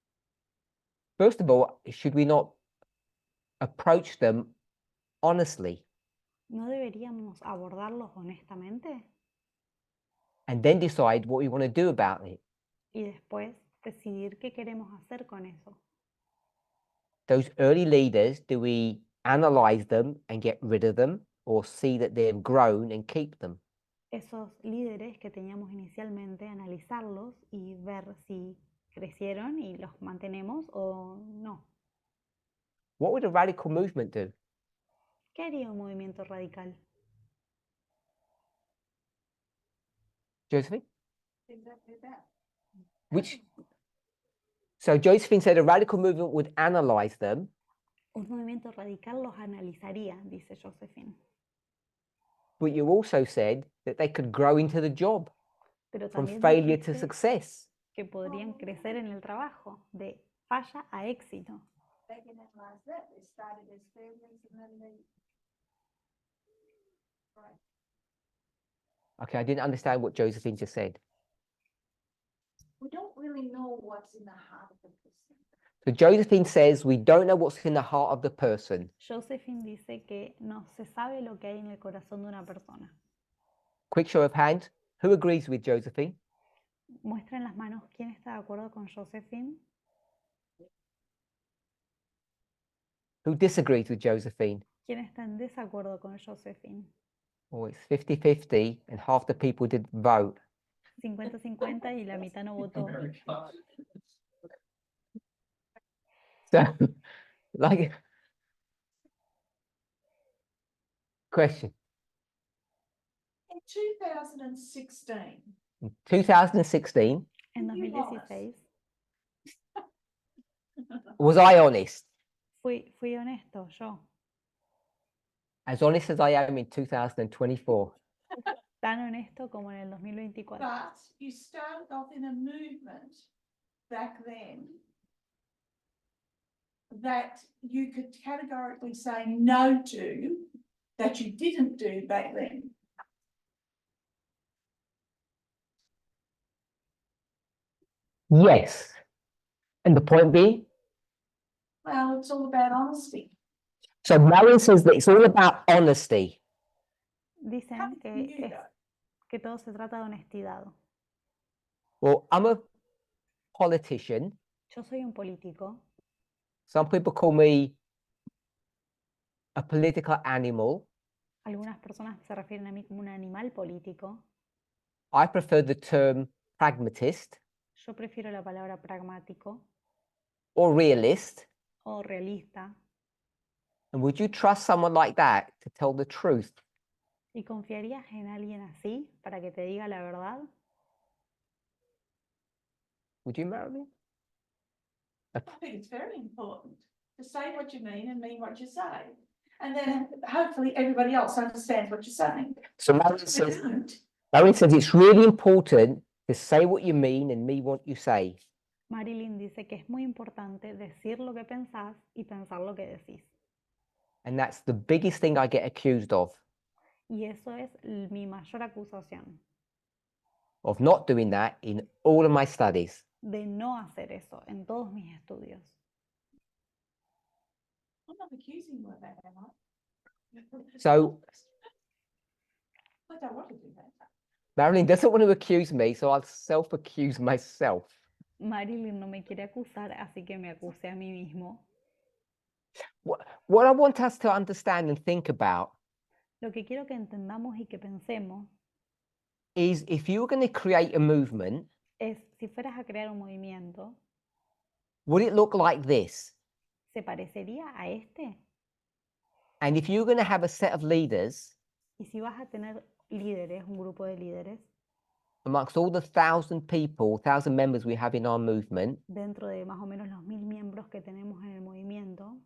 First of all, should we not approach them honestly ¿No deberíamos abordarlos honestamente and then decide what we want to do about it? y después decidir qué queremos hacer con eso? Those early leaders, do we analyze them and get rid of them, or see that they've grown and keep them? Esos líderes que teníamos inicialmente, analizarlos y ver si crecieron y los mantenemos o no. What would a radical movement do? ¿Qué haría un movimiento radical? Josephine? Exactly that. So Josephine said a radical movement would analyze them, Un movimiento radical los analizaría, dice Josephine. but you also said that they could grow into the job Pero from también failure to dijiste success. que podrían crecer en el trabajo, de falla a éxito. They can analyze that. They started as families and then they. Right. Okay, I didn't understand what Josephine just said. We don't really know what's in the heart of the person. So Josephine says we don't know what's in the heart of the person. Josephine dice que no se sabe lo que hay en el corazón de una persona. Quick show of hands. Who agrees with Josephine? Muestren las manos quién está de acuerdo con Josephine, Who disagrees with Josephine? quién está en desacuerdo con Josephine. Oh, it's 50-50 and half the people didn't vote. 50-50 y la mitad no votó. Oh my God. So, like, question. In 2016, In 2016, En You 2016 was I honest? fui honesto, yo, As honest as I am in 2024. tan honesto como en el 2024. but you started off in a movement back then that you could categorically say no to, that you didn't do back then. Yes. And the point being? Well, it's all about honesty. So Marion says that it's all about honesty. Dicen How can you know? que todo se trata de honestidad. Well, I'm a politician. Yo soy un político. Some people call me a political animal. Algunas personas se refieren a mí como un animal político. I prefer the term pragmatist Yo prefiero la palabra pragmático or realist. o realista. And would you trust someone like that to tell the truth? ¿Y confiarías en alguien así para que te diga la verdad? Would you marry me? I think it's very important to say what you mean what you say. And then hopefully everybody else understands what you're saying. So Marilyn says it's really important to say what you mean and mean what you say. Marilyn dice que es muy importante decir lo que pensás y pensar lo que decís. And that's the biggest thing I get accused of Y eso es mi mayor acusación, not doing that in all of my studies. de no hacer eso en todos mis estudios. I'm not accusing you of that, am I? So I don't want to do that. Marilyn doesn't want to accuse me, so I'll self-accuse myself. Marilyn no me quiere acusar, así que me acuse a mí mismo. What I want us to understand and think about Lo que quiero que entendamos y que pensemos is if you were going to create a movement, es, si fueras a crear un movimiento, would it look like this? ¿se parecería a este? And if you were going to have a set of leaders Y si vas a tener líderes, un grupo de líderes, amongst all the 1,000 members we have in our movement, dentro de más o menos los 1000 miembros que tenemos en el movimiento,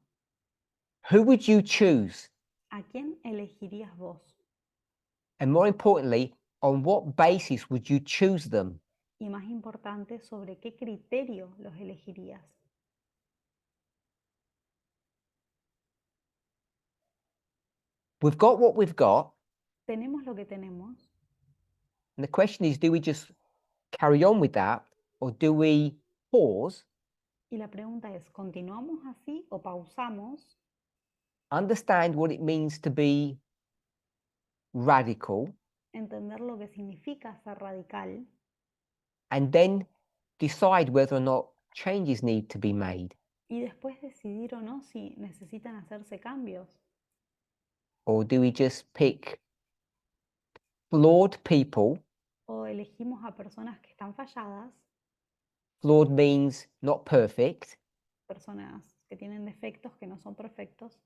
who would you choose? ¿a quién elegirías vos? And more importantly, on what basis would you choose them? Y más importante, ¿sobre qué criterio los elegirías? We've got what we've got. Tenemos lo que tenemos. And the question is, do we just carry on with that or do we pause, Y la pregunta es, ¿continuamos así o pausamos? understand what it means to be radical, Entender lo que significa ser radical and then decide whether or not changes need to be made? y después decidir o no si necesitan hacerse cambios. Or do we just pick flawed people? O elegimos a personas que están falladas, Flawed means not perfect, personas que tienen defectos, que no son perfectos,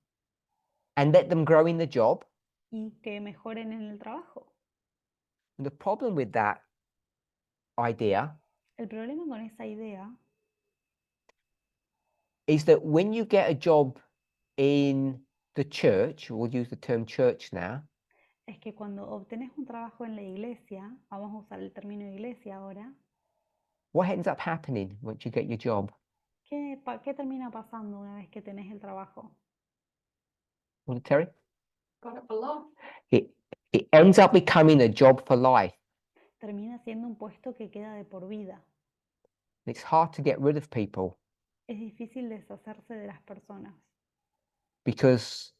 and let them grow in the job. y que mejoren en el trabajo. And the problem with that idea El problema con esa idea is that when you get a job in the church, we'll use the term church now, es que cuando obtenés un trabajo en la iglesia, vamos a usar el término iglesia ahora, what ends up happening once you get your job? ¿qué termina pasando una vez que tenés el trabajo? Well, Terry? Got it below. It ends up becoming a job for life. Termina siendo un puesto que queda de por vida. It's hard to get rid of people Es difícil deshacerse de las personas because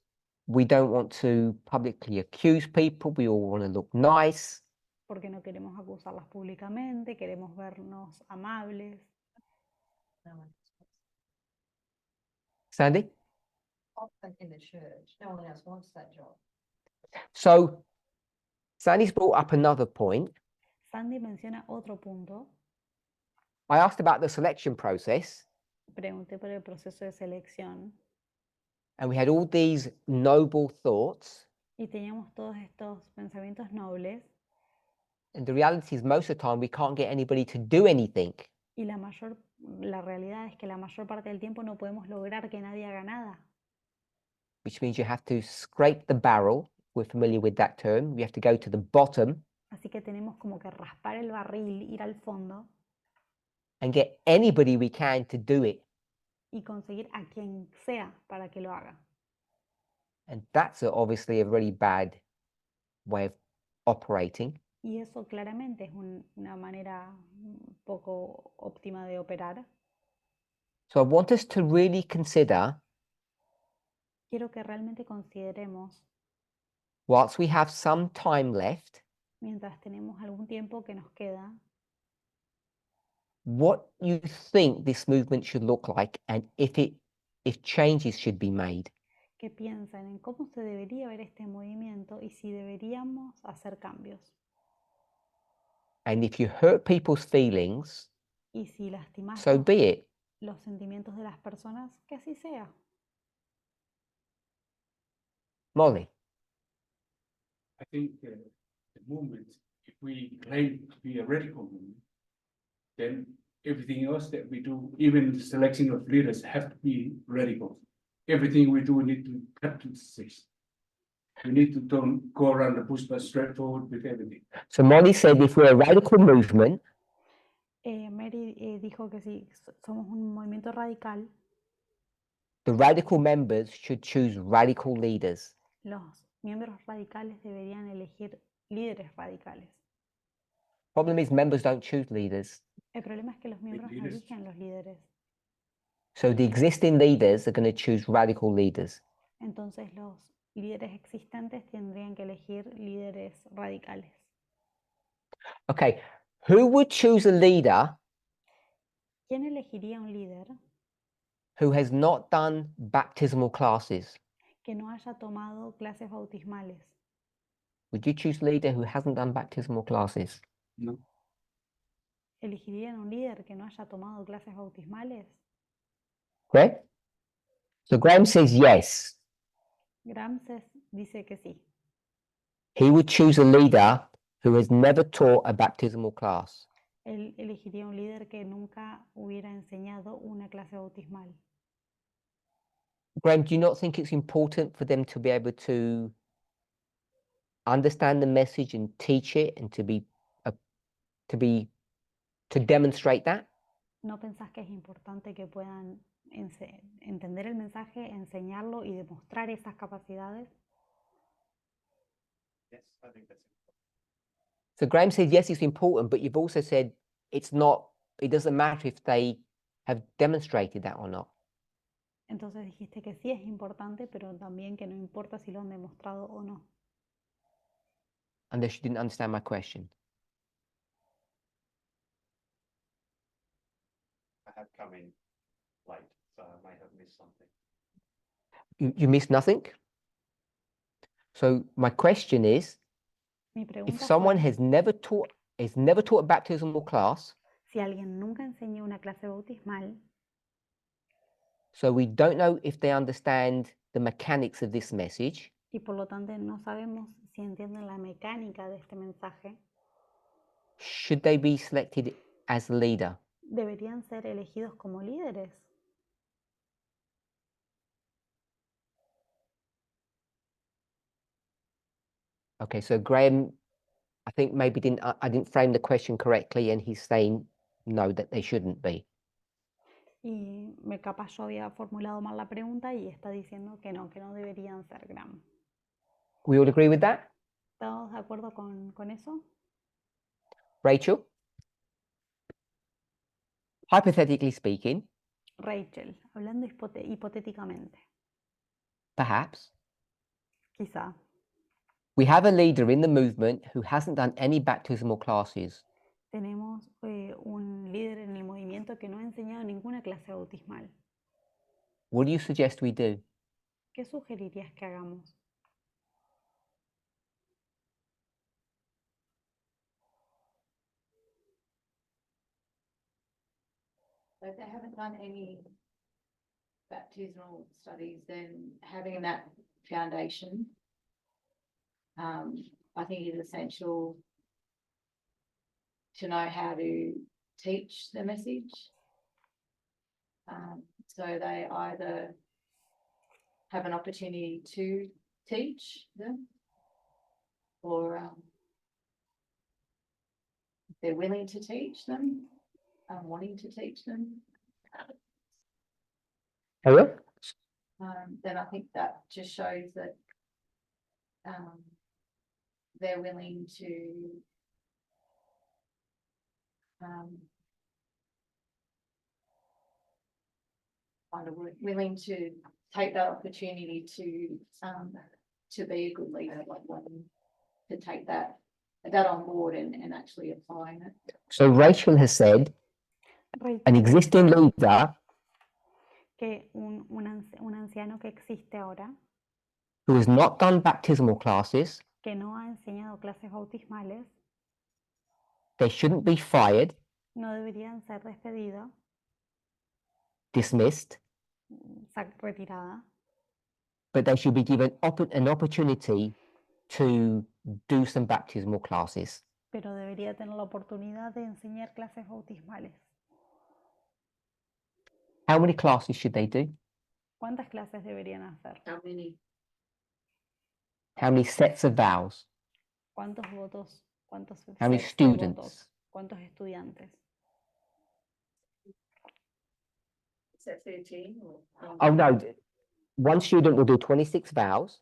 we don't want to publicly accuse people. We all want to look nice. porque no queremos acusarlas públicamente, queremos vernos amables. Sandy? Often in the church, no one else wants that job. So Sandy's brought up another point. Sandy menciona otro punto. I asked about the selection process, Pregunté por el proceso de selección and we had all these noble thoughts. y teníamos todos estos pensamientos nobles And the reality is most of the time we can't get anybody to do anything. y la realidad es que la mayor parte del tiempo no podemos lograr que nadie haga nada. Which means you have to scrape the barrel. We're familiar with that term. You have to go to the bottom Así que tenemos como que raspar el barril, ir al fondo and get anybody we can to do it. y conseguir a quien sea para que lo haga. And that's obviously a really bad way of operating. Y eso claramente es una manera poco óptima de operar. So I want us to really consider, Quiero que realmente consideremos, whilst we have some time left, mientras tenemos algún tiempo que nos queda, what you think this movement should look like and if changes should be made. que piensen en cómo se debería ver este movimiento y si deberíamos hacer cambios. And if you hurt people's feelings, Y si lastimas so be it. los sentimientos de las personas, que así sea. Molly? I think the movement, if we claim to be a radical movement, then everything else that we do, even the selection of leaders, have to be radical. everything we do, we need to cut to the chase. We need to don't go around the bush, but straightforward with everything. So Molly said if we're a radical movement, Mary dijo que si somos un movimiento radical, the radical members should choose radical leaders. los miembros radicales deberían elegir líderes radicales. Problem is members don't choose leaders. El problema es que los miembros no leaders. eligen los líderes. So the existing leaders are going to choose radical leaders. Entonces los líderes existentes tendrían que elegir líderes radicales. Okay, who would choose a leader ¿Quién elegiría un líder who has not done baptismal classes? que no haya tomado clases bautismales? Would you choose a leader who hasn't done baptismal classes? No. ¿Elegirían un líder que no haya tomado clases bautismales? Greg? So Graham says yes. Gramses dice que sí. He would choose a leader who has never taught a baptismal class. Él elegiría un líder que nunca hubiera enseñado una clase bautismal. Graham, do you not think it's important for them to be able to understand the message and teach it and to demonstrate that? ¿No pensás que es importante que puedan entender el mensaje, enseñarlo y demostrar esas capacidades? Yes, I think that's important. So Graham said, yes, it's important, but you've also said it doesn't matter if they have demonstrated that or not. Entonces dijiste que sí es importante, pero también que no importa si lo han demostrado o no. Unless you didn't understand my question. I have come in late, so I may have missed something. You missed nothing? So my question is, Mi if pregunta someone fue, has never taught a baptismal class, si alguien nunca enseñó una clase bautismal, so we don't know if they understand the mechanics of this message, y por lo tanto no sabemos si entienden la mecánica de este mensaje, should they be selected as a leader? ¿deberían ser elegidos como líderes? Okay, so Graham, I think maybe I didn't frame the question correctly, and he's saying no, that they shouldn't be. Y capaz yo había formulado mal la pregunta y está diciendo que no deberían ser Graham. We all agree with that? ¿Estamos de acuerdo con eso? Rachel? Hypothetically speaking, Rachel, hablando hipotéticamente, perhaps, quizá we have a leader in the movement who hasn't done any baptismal classes. tenemos un líder en el movimiento que no ha enseñado ninguna clase bautismal. What do you suggest we do? ¿Qué sugerirías que hagamos? So if they haven't done any baptismal studies, then having that foundation, I think is essential to know how to teach the message. So they either have an opportunity to teach them, or they're willing to teach them, wanting to teach them. Hello? Then I think that just shows that they're willing to willing to take that opportunity to be a good leader, like wanting to take that on board and actually applying it. So Rachel has said an Rachel existing dice leader que un anciano que existe ahora, who has not done baptismal classes, que no ha enseñado clases bautismales, they shouldn't be fired, no deberían ser despedidos, dismissed, retirada, but they should be given an opportunity to do some baptismal classes. pero debería tener la oportunidad de enseñar clases bautismales. How many classes should they do? ¿Cuántas clases deberían hacer? How many? How many sets of vowels? ¿Cuántos votos? ¿Cuántos How many sets de votos? students? ¿Cuántos estudiantes? Is that 13 or? Oh no, one student will do 26 vowels,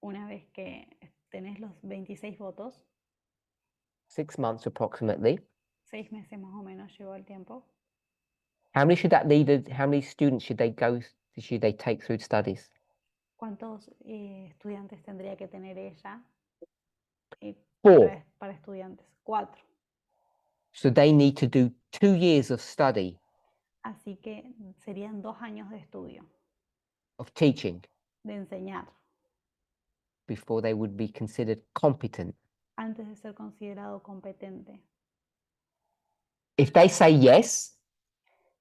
Una vez que tenés los 26 votos, 6 months approximately. 6 meses más o menos llevó el tiempo. How many students should they take through studies? ¿Cuántos estudiantes tendría que tener ella 4. para estudiantes? 4. So they need to do 2 years of study Así que serían 2 años de estudio, of teaching de enseñar, before they would be considered competent. antes de ser considerado competente. If they say yes,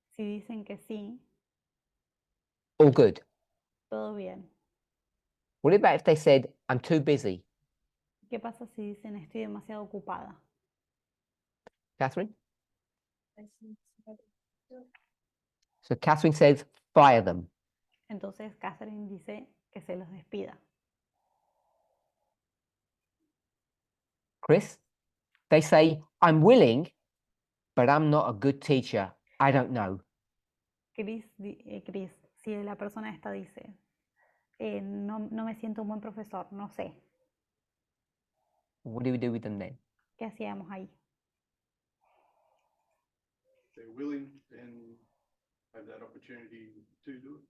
Si dicen que sí, all good. todo bien. What about if they said, I'm too busy? ¿Qué pasa si dicen estoy demasiado ocupada? Catherine? So Catherine says, fire them. Entonces Catherine dice que se los despida. Chris? They say, I'm willing, but I'm not a good teacher. I don't know. Chris, si la persona esta dice, no me siento un buen profesor, no sé, What do we do with them then? ¿qué hacíamos ahí? They're willing and have that opportunity to do it.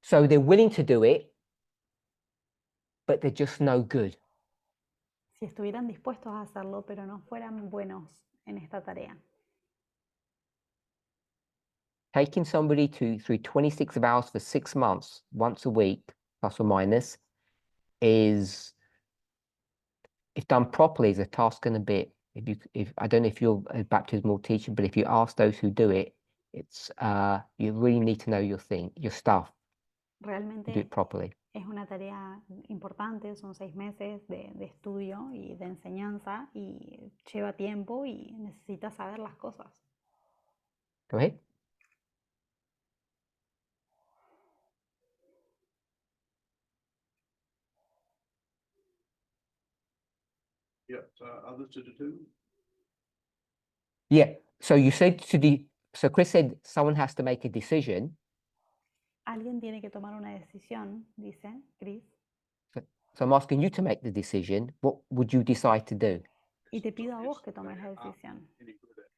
So they're willing to do it, but they're just no good. Si estuvieran dispuestos a hacerlo, pero no fueran buenos en esta tarea. Taking somebody through 26 hours for 6 months, once a week, plus or minus, is, if done properly, is a task and a bit. If I don't know if you're a baptismal teacher, but if you ask those who do it, it's you really need to know your stuff, do Realmente it properly. es una tarea importante, son 6 meses de estudio y de enseñanza y lleva tiempo y necesitas saber las cosas. Go ahead. Yeah, others to determine. Yeah. So you said so Chris said someone has to make a decision. Alguien tiene que tomar una decisión, dice Chris, So I'm asking you to make the decision. What would you decide to do? y te pido a vos que It's obvious tomes la that they aren't decisión. any good at it.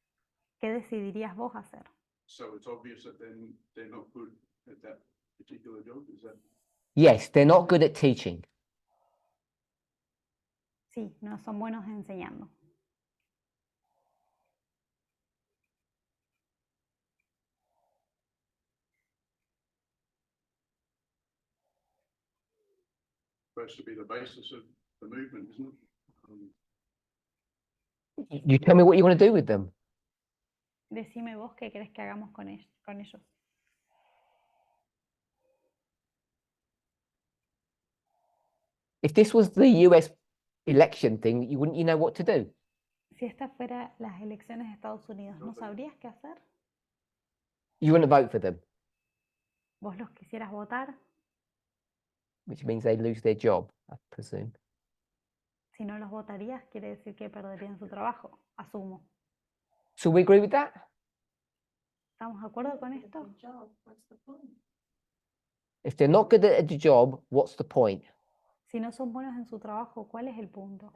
¿Qué decidirías vos hacer? So it's obvious that then they're not good at that particular job, is that? Yes, they're not good at teaching. Sí, no son buenos enseñando. Supposed to be the basis of the movement, isn't it? You tell me what you want to do with them. Decime vos qué querés que hagamos con ellos. If this was the US election thing, you know what to do. Si esta fuera las elecciones de Estados Unidos, ¿no sabrías qué hacer? You want to vote for them, ¿Vos los quisieras votar? which means they lose their job, I presume. Si no los votarías, quiere decir que perderían su trabajo, asumo. So we agree with that? ¿Estamos de acuerdo con esto? Good job, what's the point? If they're not good at the job, what's the point? Si no son buenos en su trabajo, ¿cuál es el punto?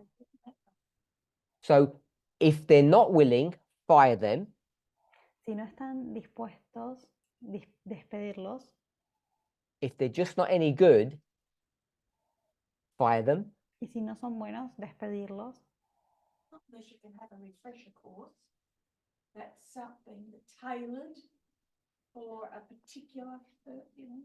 So if they're not willing, fire them. Si no están dispuestos, despedirlos. If they're just not any good, fire them. Y si no son buenos, despedirlos. Unless you can have a refresher course, that's something that's tailored for a particular, you know.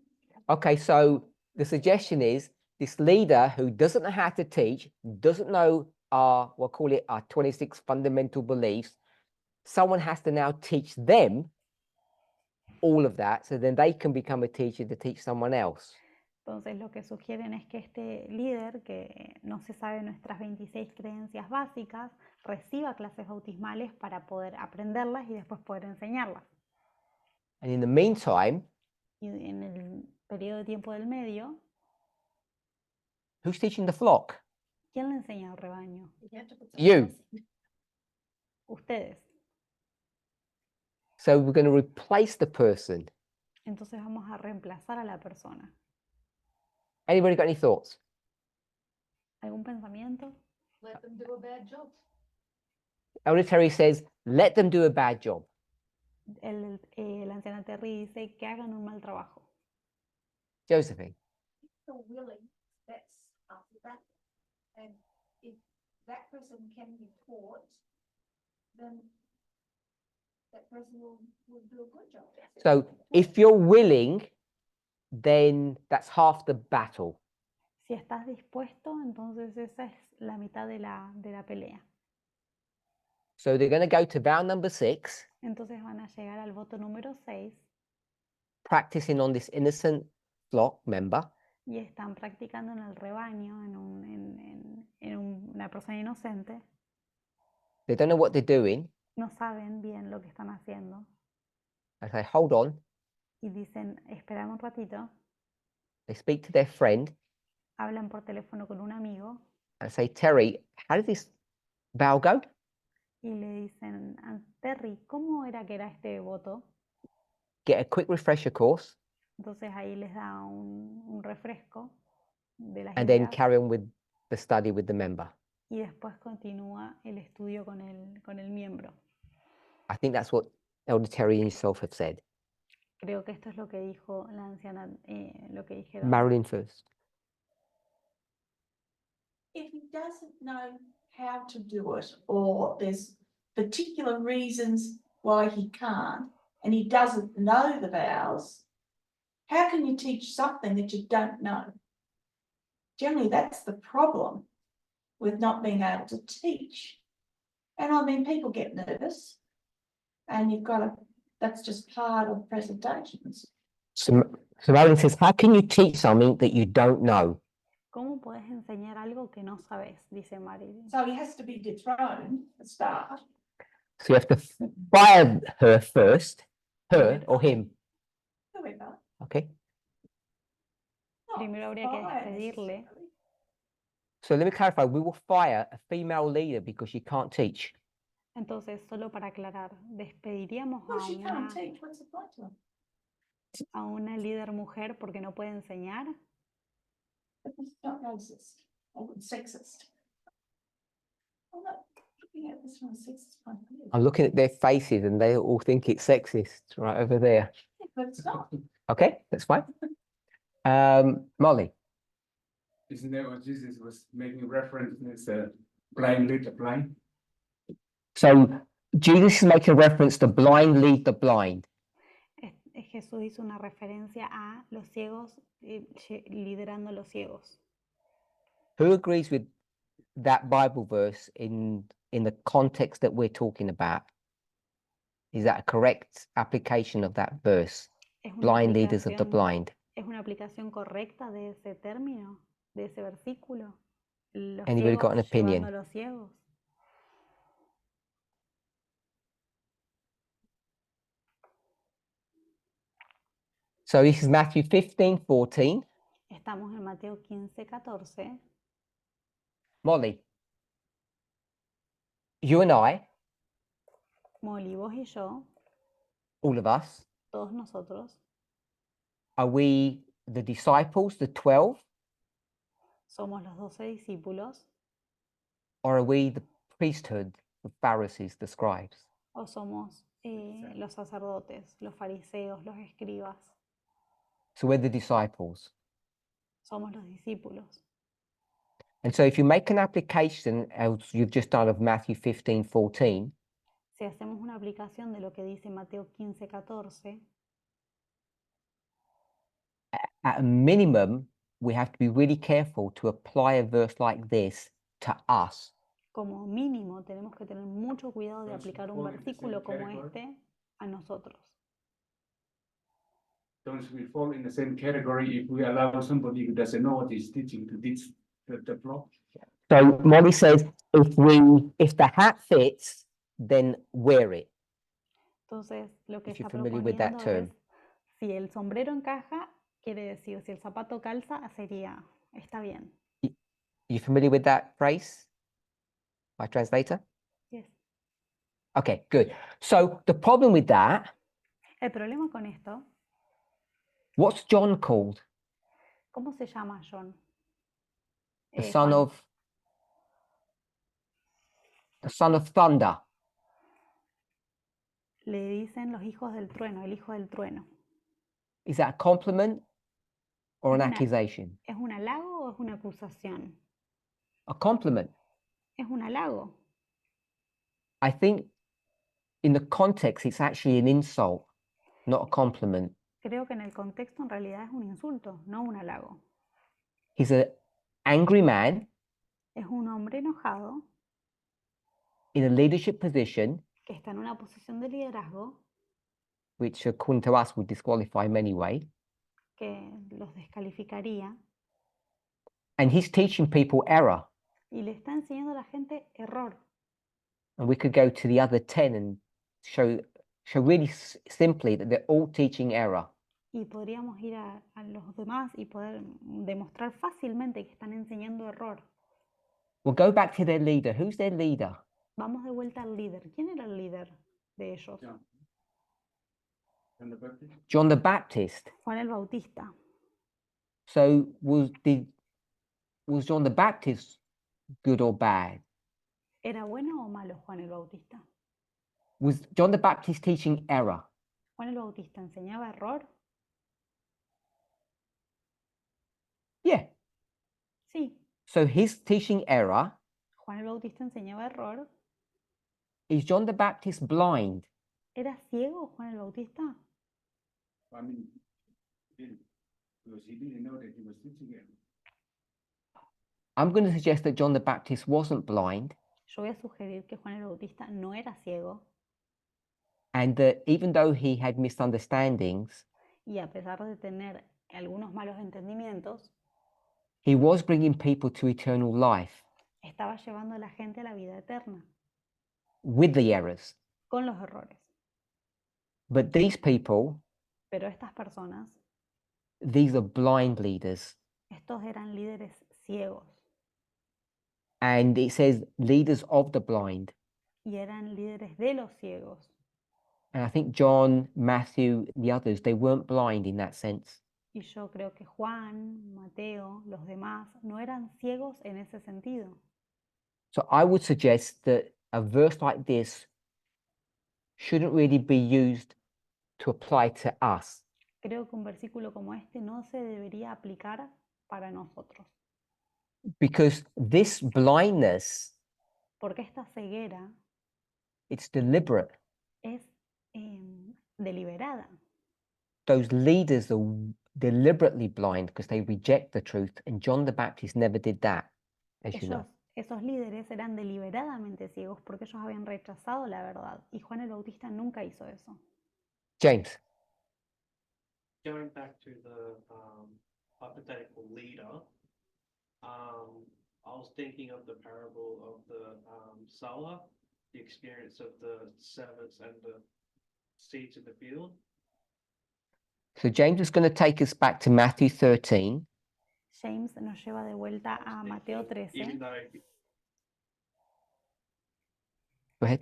Okay, so the suggestion is this leader who doesn't know how to teach, doesn't know we'll call it our 26 fundamental beliefs, someone has to now teach them all of that, so then they can become a teacher to teach someone else. Entonces lo que sugieren es que este líder, que no se sabe nuestras 26 creencias básicas, reciba clases bautismales para poder aprenderlas y después poder enseñarlas. And in the meantime, Y en el periodo de tiempo del medio, who's teaching the flock? ¿quién le enseña al rebaño? You. Ustedes. So we're going to replace the person. Entonces vamos a reemplazar a la persona. Anybody got any thoughts? ¿Algún pensamiento? Let them do a bad job. Elder Terry says, let them do a bad job. La anciana Terry dice que hagan un mal trabajo. Josephine. You're willing, that's after that. And if that person can be taught, then that person will do a good job. So if you're willing, then that's half the battle. Si estás dispuesto, entonces esa es la mitad de la pelea. So they're going to go to vow number 6, Entonces van a llegar al voto número 6 practicing on this innocent flock member. y están practicando en el rebaño, en una persona inocente. They don't know what they're doing. No saben bien lo que están haciendo I say, hold on. y dicen, espera un ratito, They speak to their friend hablan por teléfono con un amigo and say, Terry, how did this vow go? y le dicen, Terry, ¿cómo era que era este voto? Get a quick refresher course Entonces ahí les da un refresco de las and then ideas carry on with the study with the member. y después continúa el estudio con el miembro. I think that's what Elder Terry and yourself have said. Creo que esto es lo que dijo la anciana, lo que dijeron. Marilyn first. If he doesn't know how to do it, or there's particular reasons why he can't, and he doesn't know the vows, how can you teach something that you don't know? Generally, that's the problem with not being able to teach. And I mean, people get nervous, and that's just part of presentations. So Marilyn says, how can you teach something that you don't know? ¿Cómo puedes enseñar algo que no sabes? Dice Marilyn. So he has to be dethroned to start. So you have to fire her first, her or him. Whoever. Okay. Not Primero habría que fire despedirle. necessarily. So let me clarify. We will fire a female leader because she can't teach. Entonces, solo para aclarar, despediríamos Well, she can't teach. What's the point of it? a una líder mujer porque no puede enseñar. It's not racist or sexist. I'm not looking at this from a sexist point of view. I'm looking at their faces and they all think it's sexist right over there. Yeah, but it's not. Okay, that's fine. Molly. Isn't that what Jesus was making reference as blind lead the blind? So Jesus is making reference to blind lead the blind. Jesús hizo una referencia a los ciegos liderando a los ciegos. Who agrees with that Bible verse in the context that we're talking about? Is that a correct application of that verse? ¿Es una Blind leaders of the aplicación- blind. ¿Es una aplicación correcta de ese término, de ese versículo? Los Anybody got an ciegos opinion? llevando a los ciegos. So this is Matthew 15:14. Estamos en Mateo 15:14. Molly, you and I, Molly, vos y yo, all of us, todos nosotros, are we the disciples, the 12, somos los 12 discípulos or are we the priesthood, the Pharisees, the scribes? o somos los sacerdotes, los fariseos, los escribas. So we're the disciples. Somos los discípulos. And so if you make an application, as you've just done, of Matthew 15:14, Si hacemos una aplicación de lo que dice Mateo 15:14, at a minimum, we have to be really careful to apply a verse like this to us. como mínimo tenemos que tener mucho cuidado de Those who aplicar un fall in the versículo same como category. este a nosotros. Don't we fall in the same category if we allow somebody who doesn't know what he's teaching to teach the flock? So Molly says, if the hat fits, then wear it. Entonces, lo que If you're está familiar with that proponiendo term. es, Si el sombrero encaja, quiere decir, si el zapato calza, sería, está bien. You familiar with that phrase? My translator? Yes. Okay, good. So the problem with that, El problema con esto, what's John called? ¿cómo se llama John? The son Juan. of the son of thunder. Le dicen los hijos del trueno, el hijo del trueno. Is that a compliment or an Es una- accusation? ¿Es un halago o es una acusación? A compliment. Es un halago. I think in the context, it's actually an insult, not a compliment. Creo que en el contexto en realidad es un insulto, no un halago. He's an angry man Es un hombre enojado in a leadership position, que está en una posición de liderazgo which according to us would disqualify him anyway. que los descalificaría And he's teaching people error. y le está enseñando a la gente error. And we could go to the other 10 and show really simply that they're all teaching error. Y podríamos ir a los demás y poder demostrar fácilmente que están enseñando error. We'll go back to their leader. Who's their leader? Vamos de vuelta al líder. ¿Quién era el líder de ellos? John. And the Baptist? John the Baptist. Juan el Bautista. So was John the Baptist good or bad? ¿Era bueno o malo Juan el Bautista? Was John the Baptist teaching error? ¿Juan el Bautista enseñaba error? Yeah. Sí. So his teaching error. Juan el Bautista enseñaba error. Is John the Baptist blind? ¿Era ciego Juan el Bautista? I mean, he didn't, because he didn't know that he was teaching it. I'm going to suggest that John the Baptist wasn't blind, Yo voy a sugerir que Juan el Bautista no era ciego and that even though he had misunderstandings, y a pesar de tener algunos malos entendimientos, he was bringing people to eternal life estaba llevando a la gente a la vida eterna with the errors. con los errores. But these people, Pero estas personas, these are blind leaders. estos eran líderes ciegos And it says leaders of the blind. y eran líderes de los ciegos. And I think John, Matthew, the others, they weren't blind in that sense. Y yo creo que Juan, Mateo, los demás no eran ciegos en ese sentido. So I would suggest that a verse like this shouldn't really be used to apply to us. Creo que un versículo como este no se debería aplicar para nosotros, Because this blindness, porque esta ceguera it's deliberate. es deliberada. Those leaders are deliberately blind because they reject the truth. And John the Baptist never did that, as you know. Esos líderes eran deliberadamente ciegos porque ellos habían rechazado la verdad y Juan el Bautista nunca hizo eso. James. Going back to the hypothetical leader, I was thinking of the parable of the sower, the experience of the servants and the seeds in the field. So James is going to take us back to Matthew 13. James nos lleva de vuelta a Mateo 13. Even though Go ahead.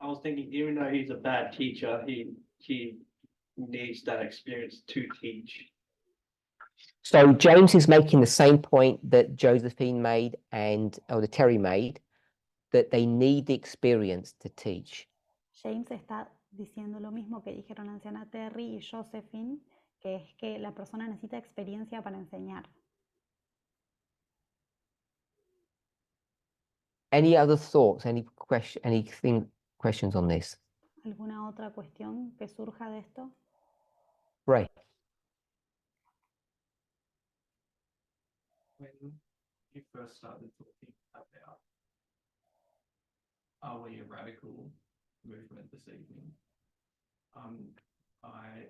I was thinking, even though he's a bad teacher, he needs that experience to teach. So James is making the same point that Josephine made and Elder Terry made, that they need the experience to teach. James está diciendo lo mismo que dijeron la anciana Terry y Josephine, que es que la persona necesita experiencia para enseñar. Any other thoughts? Questions on this? ¿Alguna otra cuestión que surja de esto? Ray. When you first started talking about are we a radical movement this evening, I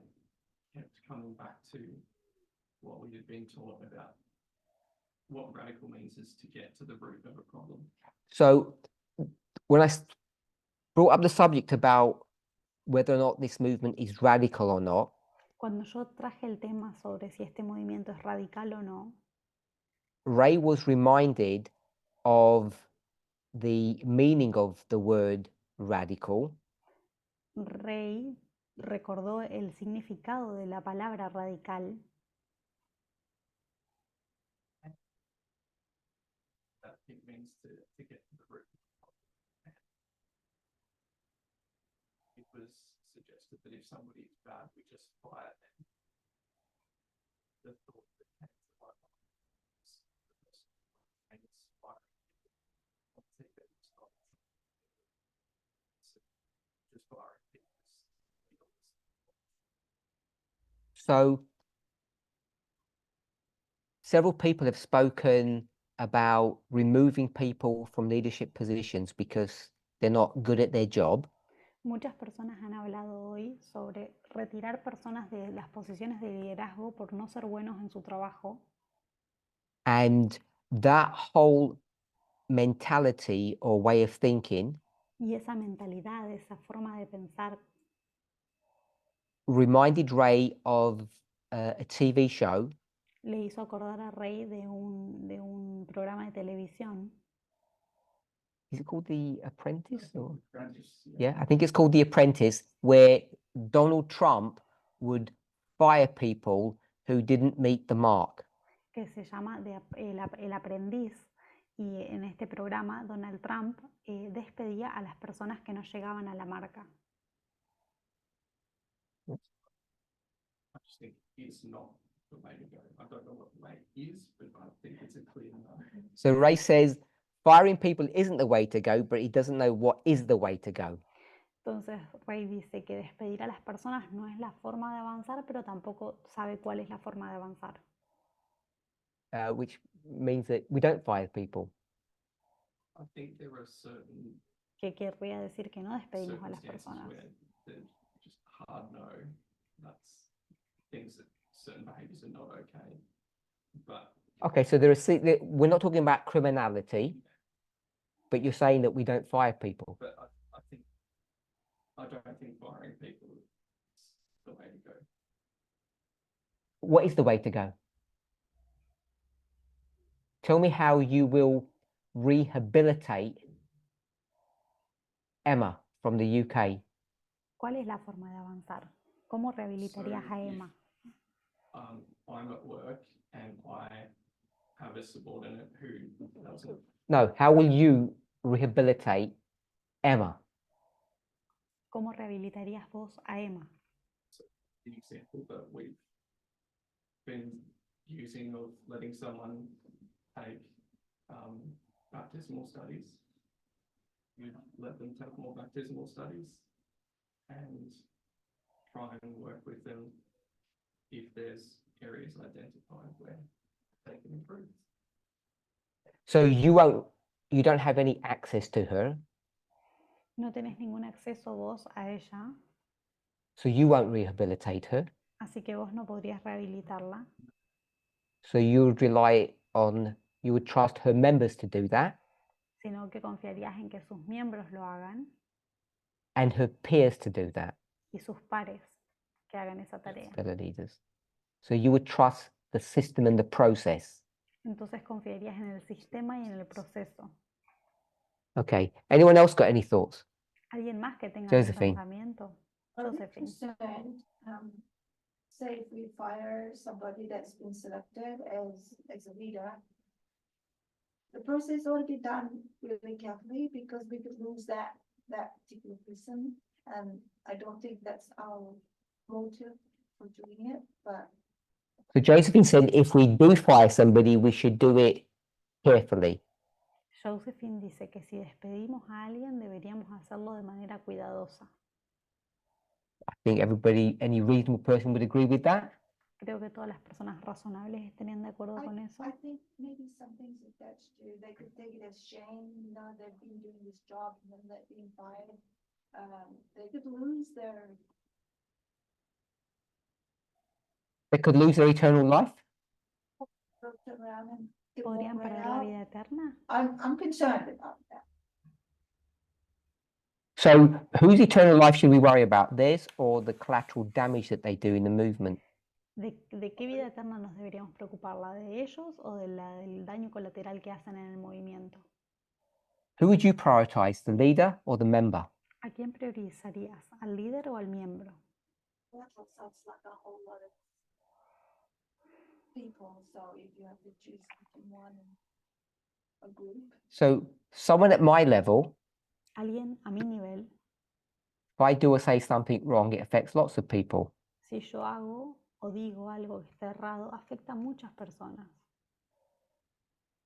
kept coming back to what we had been taught about what radical means is to get to the root of a problem. So when I brought up the subject about whether or not this movement is radical or not, Cuando yo traje el tema sobre si este movimiento es radical o no, Ray was reminded of the meaning of the word radical Rey recordó el significado de la palabra radical, that it means to get to the root. It was suggested that if somebody is bad, we just fire them. The thought that came to my mind was the person who is firing people. I think that it's not just firing people. So several people have spoken about removing people from leadership positions because they're not good at their job. muchas personas han hablado hoy sobre retirar personas de las posiciones de liderazgo por no ser buenos en su trabajo. And that whole mentality or way of thinking Y esa mentalidad, esa forma de pensar, reminded Ray of a TV show le hizo acordar a Rey de un programa de televisión. Is it called The Apprentice? Or? Apprentice, Yeah, I think it's called The Apprentice, where Donald Trump would fire people who didn't meet the mark. Que se llama El Aprendiz, y en este programa Donald Trump despedía a las personas que no llegaban a la marca. I just think it's not the way to go. I don't know what the way is, but I think it's a clear no. So Ray says firing people isn't the way to go, but he doesn't know what is the way to go. Entonces Ray dice que despedir a las personas no es la forma de avanzar, pero tampoco sabe cuál es la forma de avanzar. Which means that we don't fire people. I think there are certain Que querría decir que no despedimos a las circumstances personas. where there's just hard no. That's things that certain behaviours are not okay. But Okay, so we're not talking about criminality, but you're saying that we don't fire people. but I don't think firing people is the way to go. What is the way to go? Tell me how you will rehabilitate Emma from the UK. ¿Cuál es la forma de avanzar? ¿Cómo rehabilitarías a Emma? I'm at work and I have a subordinate who doesn't. No, how will you rehabilitate Emma? ¿Cómo rehabilitarías vos a Emma? The example that we've been using of letting someone take baptismal studies. You let them take more baptismal studies and try and work with them if there's areas identified where they can improve. So you don't have any access to her, No tenés ningún acceso vos a ella, so you won't rehabilitate her. así que vos no podrías rehabilitarla. So you would trust her members to do that Sino que confiarías en que sus miembros lo hagan and her peers to do that, y sus pares que hagan esa tarea. fellow leaders. So you would trust the system and the process. Entonces confiarías en el sistema y en el proceso. Okay. Anyone else got any thoughts? ¿Alguien más que tenga Josephine. un pensamiento? I'm Josephine. concerned, say if we fire somebody that's been selected as a leader, the process already done really carefully because we could lose that particular person. And I don't think that's our motive for doing it, but So Josephine said if we do fire somebody, we should do it carefully. Josephine dice que si despedimos a alguien deberíamos hacerlo de manera cuidadosa. I think any reasonable person would agree with that. Creo que todas las personas razonables estarían de acuerdo con eso. I think maybe some things attached to, they could take it as shame, they've been doing this job and then they're being fired. They could lose They could lose their eternal life. turn around and get more ¿Podrían right perder la out. vida eterna? I'm concerned about that. So whose eternal life should we worry about? Theirs or the collateral damage that they do in the movement? ¿De qué vida eterna nos deberíamos preocupar? ¿La de ellos o de la del daño colateral que hacen en el movimiento? Who would you prioritize, the leader or the member? ¿A quién priorizarías? ¿Al líder o al miembro? That sounds like a whole lot of people, so if you have to choose between one and a group. So someone at my level, Alguien a mi nivel, if I do or say something wrong, it affects lots of people. si yo hago o digo algo que está errado, afecta a muchas personas.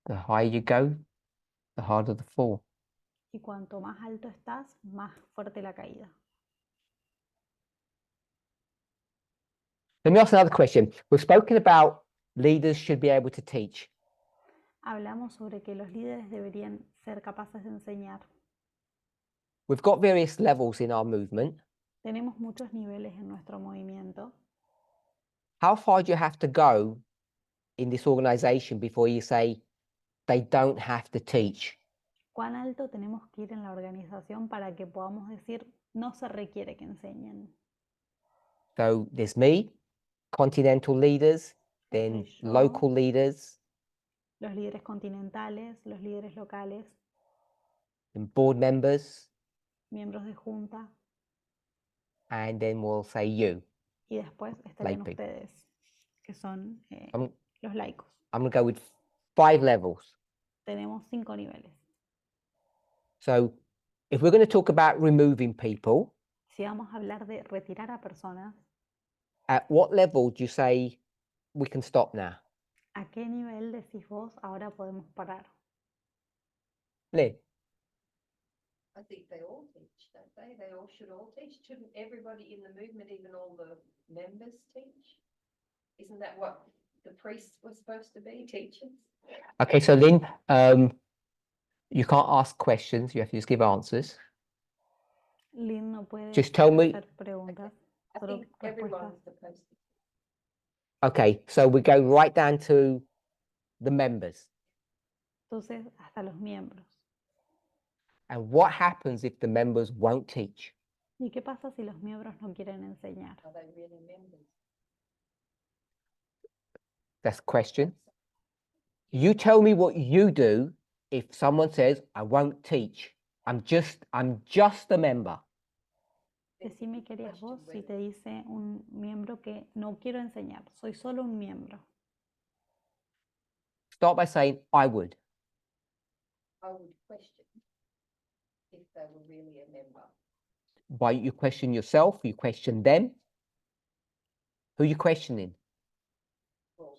The higher you go, the harder the fall. Y cuanto más alto estás, más fuerte la caída. Let me ask another question. We've spoken about leaders should be able to teach. Hablamos sobre que los líderes deberían ser capaces de enseñar. We've got various levels in our movement. Tenemos muchos niveles en nuestro movimiento. How far do you have to go in this organization before you say they don't have to teach? ¿Cuán alto tenemos que ir en la organización para que podamos decir no se requiere que enseñen? So there's me, continental leaders, then Estoy yo, local leaders, los líderes continentales, los líderes locales, and board members, miembros de junta, and then we'll say you. y después estarían people. ustedes, que son I'm, los laicos. I'm going to go with 5 levels. Tenemos 5 niveles. So if we're going to talk about removing people, Si vamos a hablar de retirar a personas, at what level do you say we can stop now? ¿a qué nivel decís vos ahora podemos parar? Lynn? I think they all teach, don't they? They all should all teach. Shouldn't everybody in the movement, even all the members, teach? Isn't that what the priests were supposed to be, teachers? Okay, so Lynn, you can't ask questions, you have to just give answers. Lynn no puede Just tell me. hacer preguntas, I solo think everyone's respuestas. supposed to. Okay, so we go right down to the members. Entonces, hasta los miembros. And what happens if the members won't teach? ¿Y qué pasa si los miembros no quieren enseñar? Are they really members? That's the question. You tell me what you do if someone says, I won't teach. I'm just a member. Decime qué harías vos si te dice un miembro que no quiero enseñar, soy solo un miembro. Start by saying, I would. I would question if they were really a member. Why you question yourself, you question them. Who are you questioning? Well,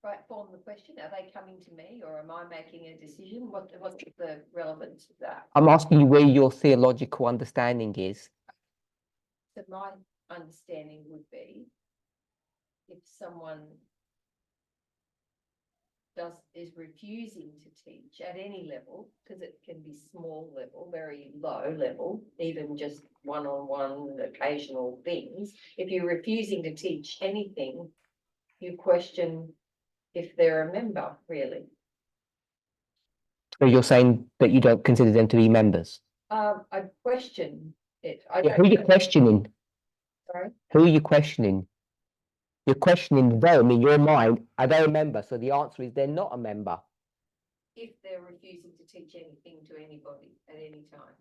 right, form the question. Are they coming to me or am I making a decision? What's the relevance of that? I'm asking you where your theological understanding is. So my understanding would be if someone is refusing to teach at any level, because it can be small level, very low level, even just one-on-one occasional things. If you're refusing to teach anything, you question if they're a member, really. So you're saying that you don't consider them to be members? I question it. I Yeah, who are you don't- questioning? Sorry? Who are you questioning? You're questioning them in your mind. Are they a member? So the answer is they're not a member. If they're refusing to teach anything to anybody at any time.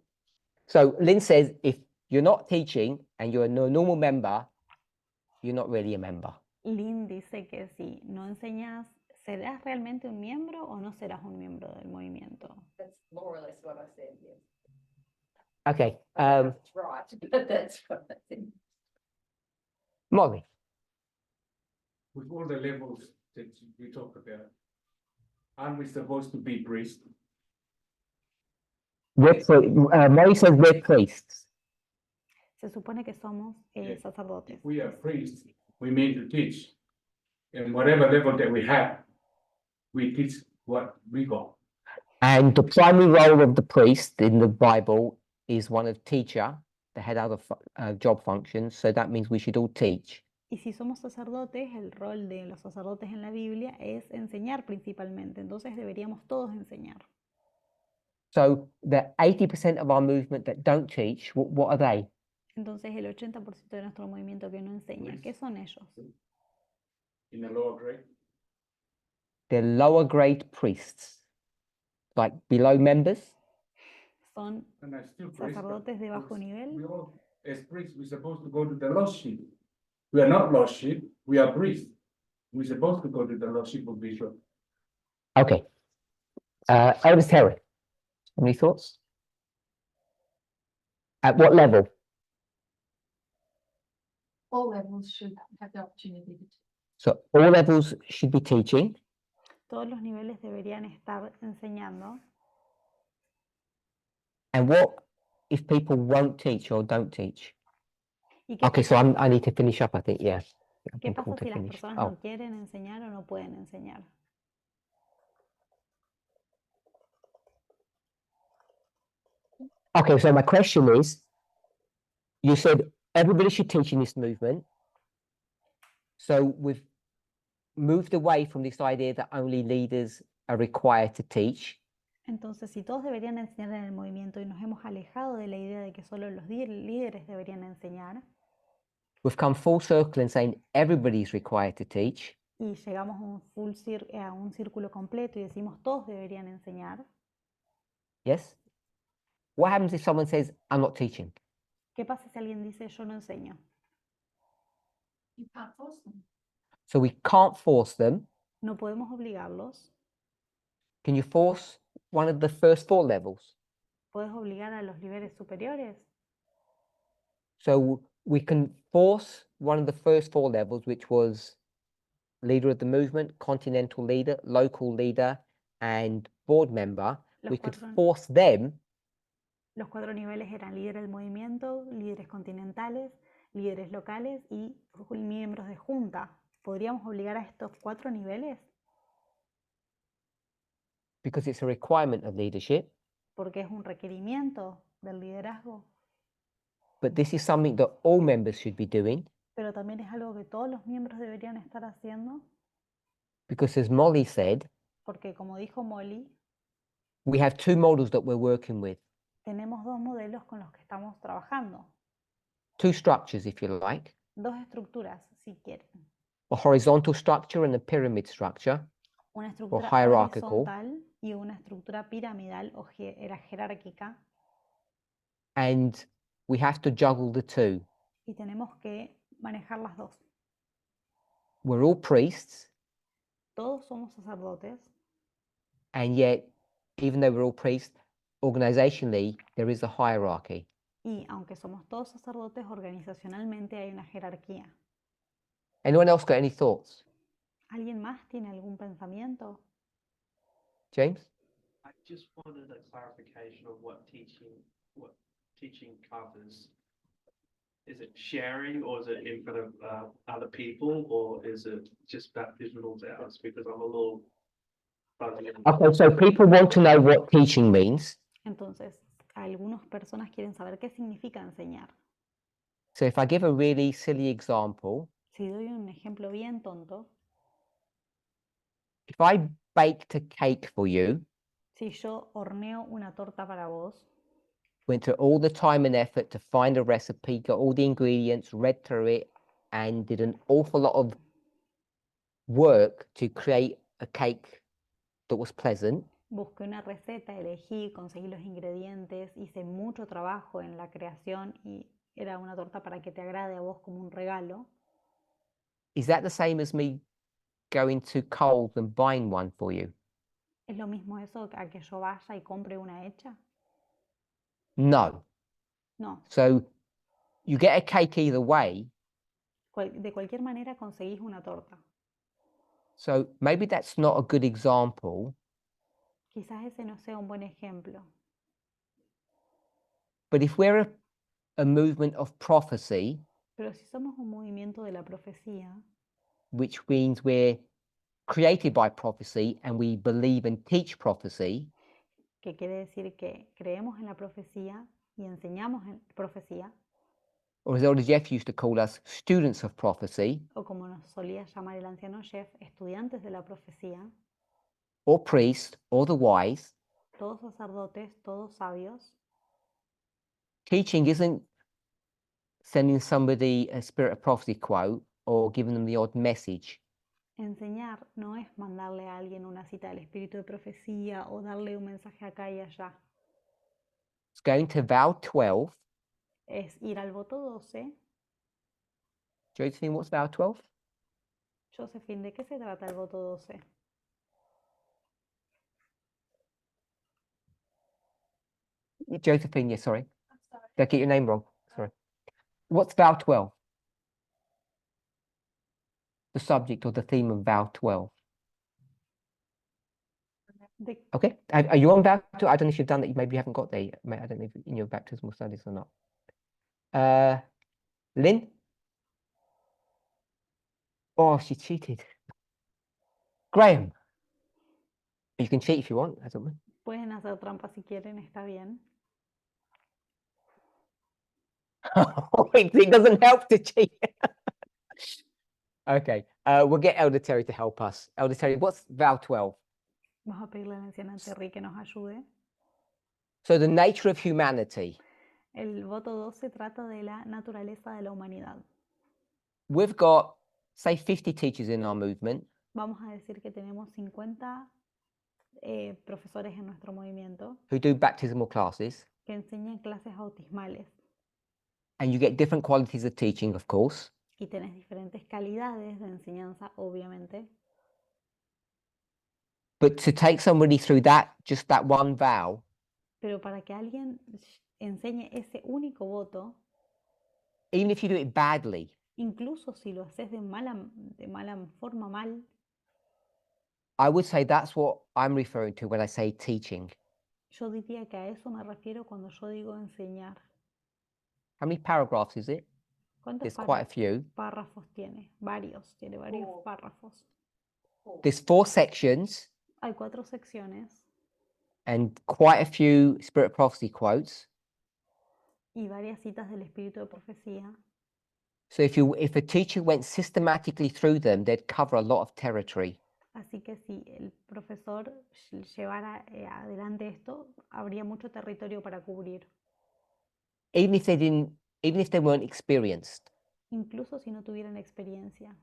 So Lynn says if you're not teaching and you're a normal member, you're not really a member. Lynn dice que si no enseñas, ¿serás realmente un miembro o no serás un miembro del movimiento? That's more or less what I said, yes. Okay, I don't know if it's right, but that's what I think. Molly. With all the levels that we talk about, aren't we supposed to be priests? Molly says we're priests. Se supone que somos Yeah. sacerdotes. If we are priests, we mean to teach. And whatever level that we have, we teach what we got. And the primary role of the priest in the Bible is one of teacher. They had other job functions, so that means we should all teach. Y si somos sacerdotes, el rol de los sacerdotes en la Biblia es enseñar principalmente, entonces deberíamos todos enseñar. So the 80% of our movement that don't teach, what are they? Entonces el 80% de nuestro movimiento que no enseña, ¿qué son ellos? In a lower grade. They're lower grade priests, like below members. Son And I still praise God, sacerdotes de bajo because nivel. we all, as priests, we're supposed to go to the lost sheep. We are not lost sheep, we are priests. We're supposed to go to the lost sheep of Israel. Okay. Eldest Terry, any thoughts? At what level? All levels should have the opportunity to. So all levels should be teaching. Todos los niveles deberían estar enseñando. And what if people won't teach or don't teach? ¿Y qué Okay, so pasa, I need to finish up, I think, yeah. I've qué been pasa called to si las finish. personas Oh, no quieren enseñar o no pueden enseñar? okay, so my question is, you said everybody should teach in this movement. So we've moved away from this idea that only leaders are required to teach. Entonces, si todos deberían enseñar en el movimiento y nos hemos alejado de la idea de que solo los líderes deberían enseñar, We've come full circle and saying everybody's required to teach. y llegamos a un círculo completo y decimos todos deberían enseñar, Yes? What happens if someone says, I'm not teaching? ¿qué pasa si alguien dice yo no enseño? You can't force them. So we can't force them. No podemos obligarlos. Can you force one of the first 4 levels? ¿Puedes obligar a los niveles superiores? So we can force one of the first 4 levels, which was leader of the movement, continental leader, local leader, and board member. Los We could cuatro- force them Los 4 niveles eran líder del movimiento, líderes continentales, líderes locales y miembros de junta. ¿Podríamos obligar a estos 4 niveles? because it's a requirement of leadership. Porque es un requerimiento del liderazgo, But this is something that all members should be doing, pero también es algo que todos los miembros deberían estar haciendo, because as Molly said, porque como dijo Molly, we have 2 models that we're working with, tenemos 2 modelos con los que estamos trabajando, 2 structures, if you like, 2 estructuras, si quieren. a horizontal structure and a pyramid structure. Una estructura hierarchical. horizontal y una estructura piramidal o jerárquica, And we have to juggle the 2. y tenemos que manejar las 2. We're all priests, Todos somos sacerdotes, and yet, even though we're all priests, organizationally, there is a hierarchy. y aunque somos todos sacerdotes, organizacionalmente hay una jerarquía. Anyone else got any thoughts? ¿Alguien más tiene algún pensamiento? James? I just wanted a clarification of what teaching covers. Is it sharing, or is it in front of other people, or is it just baptismal vows? Because I'm a little fuzzy. Okay, so people want to know what teaching means. Entonces, algunas personas quieren saber qué significa enseñar. So if I give a really silly example, Si doy un ejemplo bien tonto, if I baked a cake for you, si yo horneo una torta para vos, went to all the time and effort to find a recipe, got all the ingredients, read through it, and did an awful lot of work to create a cake that was pleasant, busqué una receta, elegí, conseguí los ingredientes, hice mucho trabajo en la creación y era una torta para que te agrade a vos como un regalo. is that the same as me going to Coles and buying one for you? ¿Es lo mismo eso a que yo vaya y compre una hecha? No. No. So you get a cake either way. De cualquier manera conseguís una torta. So maybe that's not a good example, Quizás ese no sea un buen ejemplo. but if we're a movement of prophecy, Pero si somos un movimiento de la profecía, which means we're created by prophecy and we believe and teach prophecy, que quiere decir que creemos en la profecía y enseñamos en profecía, or as Elder Jeff used to call us, students of prophecy, o como nos solía llamar el anciano Jeff, estudiantes de la profecía, or priests, or the wise, todos sacerdotes, todos sabios. Teaching isn't sending somebody a spirit of prophecy quote or giving them the odd message. Enseñar no es mandarle a alguien una cita del espíritu de profecía o darle un mensaje acá y allá. It's going to vow 12. Es ir al voto 12. Josephine, what's vow 12? Josephine, ¿de qué se trata el voto 12? Josephine, yeah, sorry. I'm sorry. Did I get your name wrong? Sorry. What's vow 12? The subject or the theme of vow 12. De- Okay. Are you on vow 12? I don't know if you've done that. Maybe you haven't got there yet. I don't know if in your baptismal studies or not. Lynn? Oh, she cheated. Graham? You can cheat if you want. I don't know. Pueden hacer trampa si quieren, está bien. It doesn't help to cheat. Okay. We'll get Elder Terry to help us. Elder Terry, what's vow 12? Vamos a pedirle a la anciana Terry que nos ayude. So the nature of humanity. El voto 12 trata de la naturaleza de la humanidad. We've got, say, 50 teachers in our movement. Vamos a decir que tenemos 50 profesores en nuestro movimiento Who do baptismal classes. que enseñan clases bautismales. And you get different qualities of teaching, of course. Y tenés diferentes calidades de enseñanza, obviamente. But to take somebody through that, just that one vow, Pero para que alguien enseñe ese único voto, even if you do it badly, incluso si lo haces de mala forma, mal, I would say that's what I'm referring to when I say teaching. yo diría que a eso me refiero cuando yo digo enseñar. How many paragraphs is it? ¿Cuántos There's quite a few. párrafos tiene? Tiene varios párrafos. There's 4 sections Hay 4 secciones and quite a few spirit of prophecy quotes. y varias citas del espíritu de profecía. So if a teacher went systematically through them, they'd cover a lot of territory. Así que si el profesor llevara adelante esto, habría mucho territorio para cubrir, Even if they weren't experienced. incluso si no tuvieran experiencia.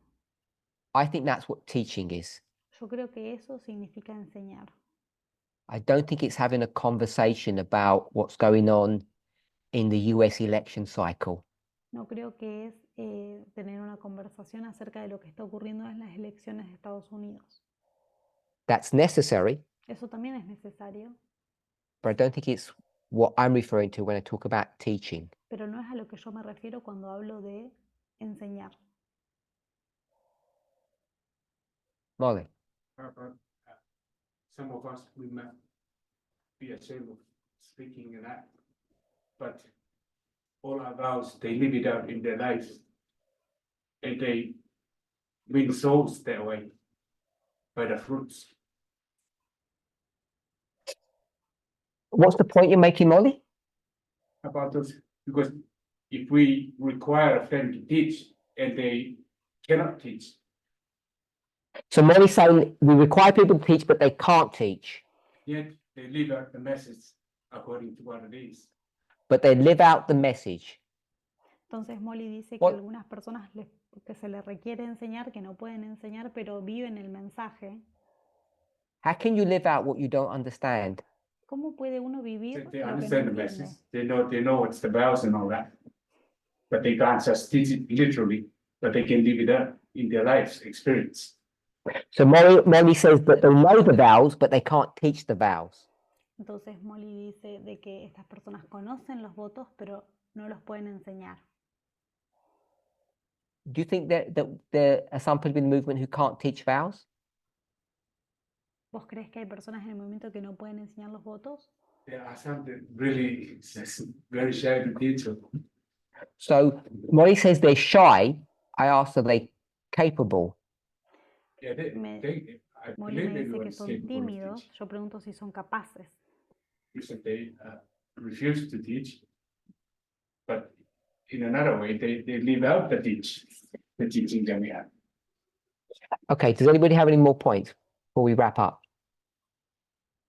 I think that's what teaching is. Yo creo que eso significa enseñar. I don't think it's having a conversation about what's going on in the US election cycle. No creo que es tener una conversación acerca de lo que está ocurriendo en las elecciones de Estados Unidos. That's necessary, Eso también es necesario, but I don't think it's what I'm referring to when I talk about teaching. pero no es a lo que yo me refiero cuando hablo de enseñar. Molly? Some of us, we might be ashamed of speaking in that, but all our vows, they live it out in their lives. And they win souls that way by the fruits. What's the point you're making, Molly? About those, because if we require them to teach and they cannot teach, So Molly's saying we require people to teach, but they can't teach. yet they live out the message according to what it is. But they live out the message. Entonces Molly dice que What- algunas personas que se les requiere enseñar, que no pueden enseñar, pero viven el mensaje. How can you live out what you don't understand? ¿Cómo puede uno vivir They lo que no understand the entiende? message, they know what's the vows and all that. But they can't just teach it literally, but they can live it up in their lives experience. So Molly says that they know the vows, but they can't teach the vows. Entonces Molly dice de que estas personas conocen los votos, pero no los pueden enseñar. Do you think that there are some people in the movement who can't teach vows? ¿Vos crees que hay personas en el movimiento que no pueden enseñar los votos? There are some that really very shy to teach them. So Molly says they're shy. I asked, are they capable? Yeah, I Molly believe me dice que everyone's son capable of tímidos. teaching. Yo pregunto si son capaces. Because they refuse to teach. But in another way, they live out the teaching that we have. Okay, does anybody have any more points before we wrap up?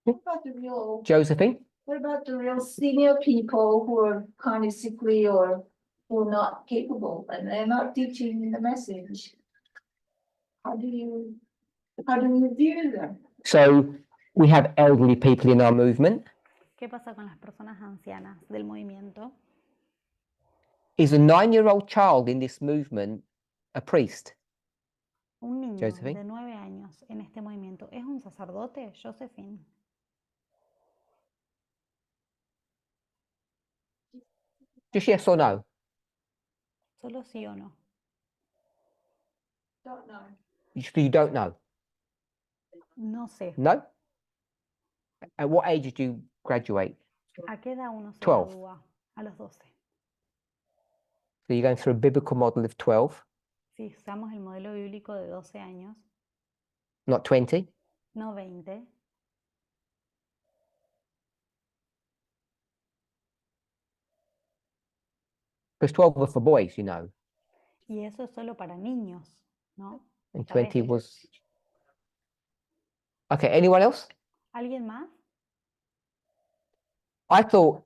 What about the real, Josephine? what about the real senior people who are kind of sickly or who are not capable and they're not teaching the message? How do you view them? So we have elderly people in our movement. ¿Qué pasa con las personas ancianas del movimiento? Is a 9-year-old child in this movement a priest? Un niño Josephine. de 9 años en este movimiento, ¿es un sacerdote, Josephine? Just yes or no? Solo sí o no. Don't know. You don't know? No sé. No? At what age did you graduate? ¿A qué edad uno se 12. gradúa? A los 12. So you're going through a biblical model of 12, Si usamos el modelo bíblico de 12 años, not 20. no 20, Because 12 were for boys, you know, y eso es solo para niños, ¿no? and Esta vez. 20 was. Okay, anyone else? ¿Alguien más? I thought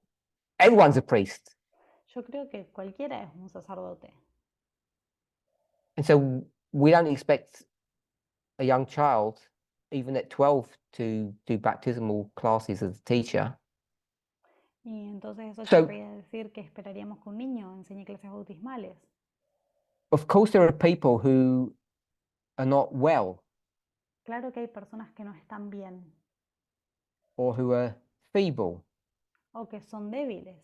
everyone's a priest. Yo creo que cualquiera es un sacerdote. And so we don't expect a young child, even at 12, to do baptismal classes as a teacher. Y entonces eso So- querría decir que esperaríamos que un niño enseñe clases bautismales. Of course, there are people who are not well Claro que hay personas que no están bien or who are feeble o que son débiles,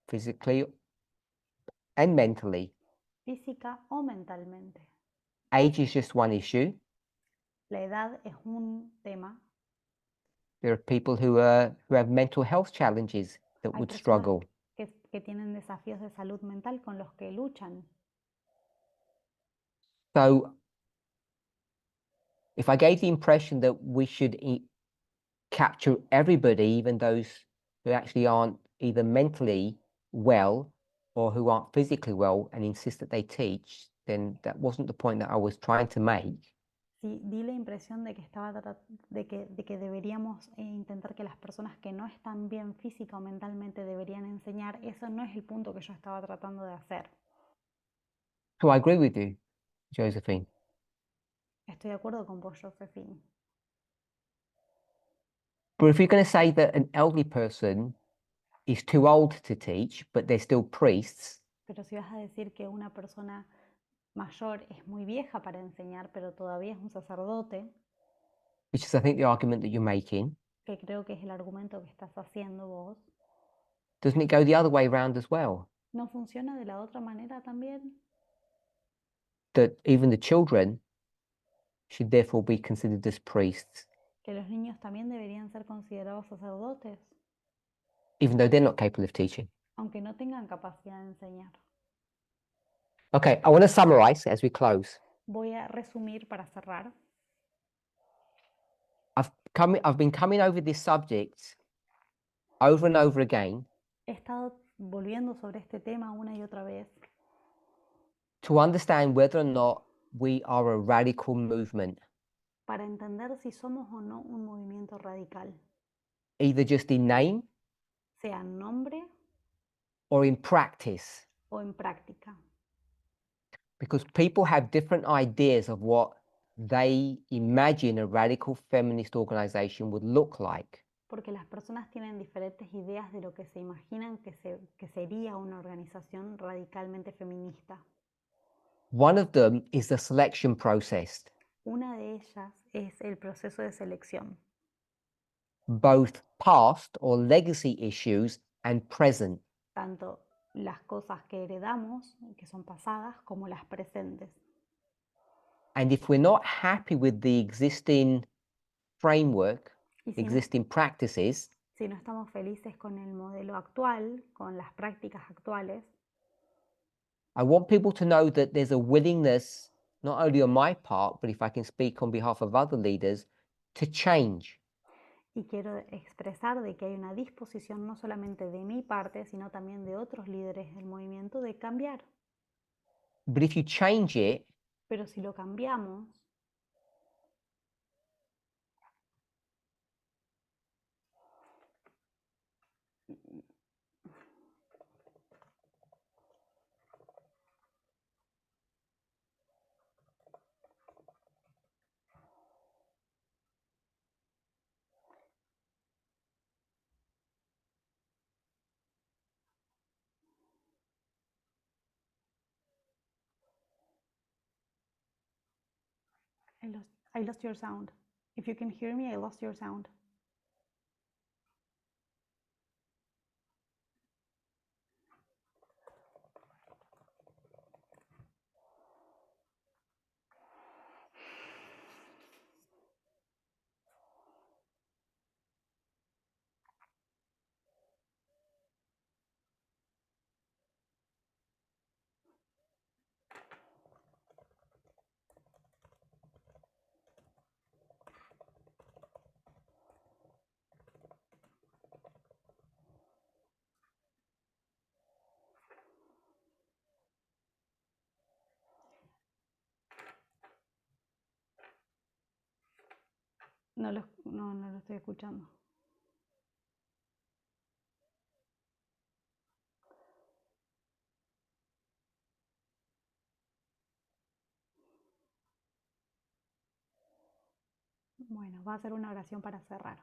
physically and mentally. física o mentalmente. Age is just one issue. La edad es un tema. There are people who have mental health challenges that Hay would personas struggle. que tienen desafíos de salud mental con los que luchan. So if I gave the impression that we should capture everybody, even those who actually aren't either mentally well or who aren't physically well, and insist that they teach, then that wasn't the point that I was trying to make. Sí, di la impresión de que de que deberíamos intentar que las personas que no están bien física o mentalmente deberían enseñar. Eso no es el punto que yo estaba tratando de hacer. So I agree with you, Josephine. Estoy de acuerdo con vos, Josephine. But if you're going to say that an elderly person is too old to teach, but they're still priests, Pero si vas a decir que una persona mayor es muy vieja para enseñar, pero todavía es un sacerdote, which is I think the argument that you're making, que creo que es el argumento que estás haciendo vos, doesn't it go the other way around as well? ¿no funciona de la otra manera también? That even the children should therefore be considered as priests, Que los niños también deberían ser considerados sacerdotes, even though they're not capable of teaching. aunque no tengan capacidad de enseñar. Okay, I want to summarize as we close. Voy a resumir para cerrar. I've been coming over this subject over and over again He estado volviendo sobre este tema una y otra vez to understand whether or not we are a radical movement, para entender si somos o no un movimiento radical, either just in name sea en nombre or in practice, o en práctica. because people have different ideas of what they imagine a radical feminist organization would look like. Porque las personas tienen diferentes ideas de lo que se imaginan que sería una organización radicalmente feminista. One of them is the selection process, Una de ellas es el proceso de selección, both past or legacy issues and present. tanto las cosas que heredamos, que son pasadas, como las presentes. And if we're not happy with the existing framework, Y si no, existing practices, si no estamos felices con el modelo actual, con las prácticas actuales, I want people to know that there's a willingness, not only on my part, but if I can speak on behalf of other leaders, to change. y quiero expresar de que hay una disposición no solamente de mi parte, sino también de otros líderes del movimiento de cambiar. But if you change it, Pero si lo cambiamos, I lost your sound. If you can hear me, I lost your sound. No lo estoy escuchando. Bueno, va a ser una oración para cerrar.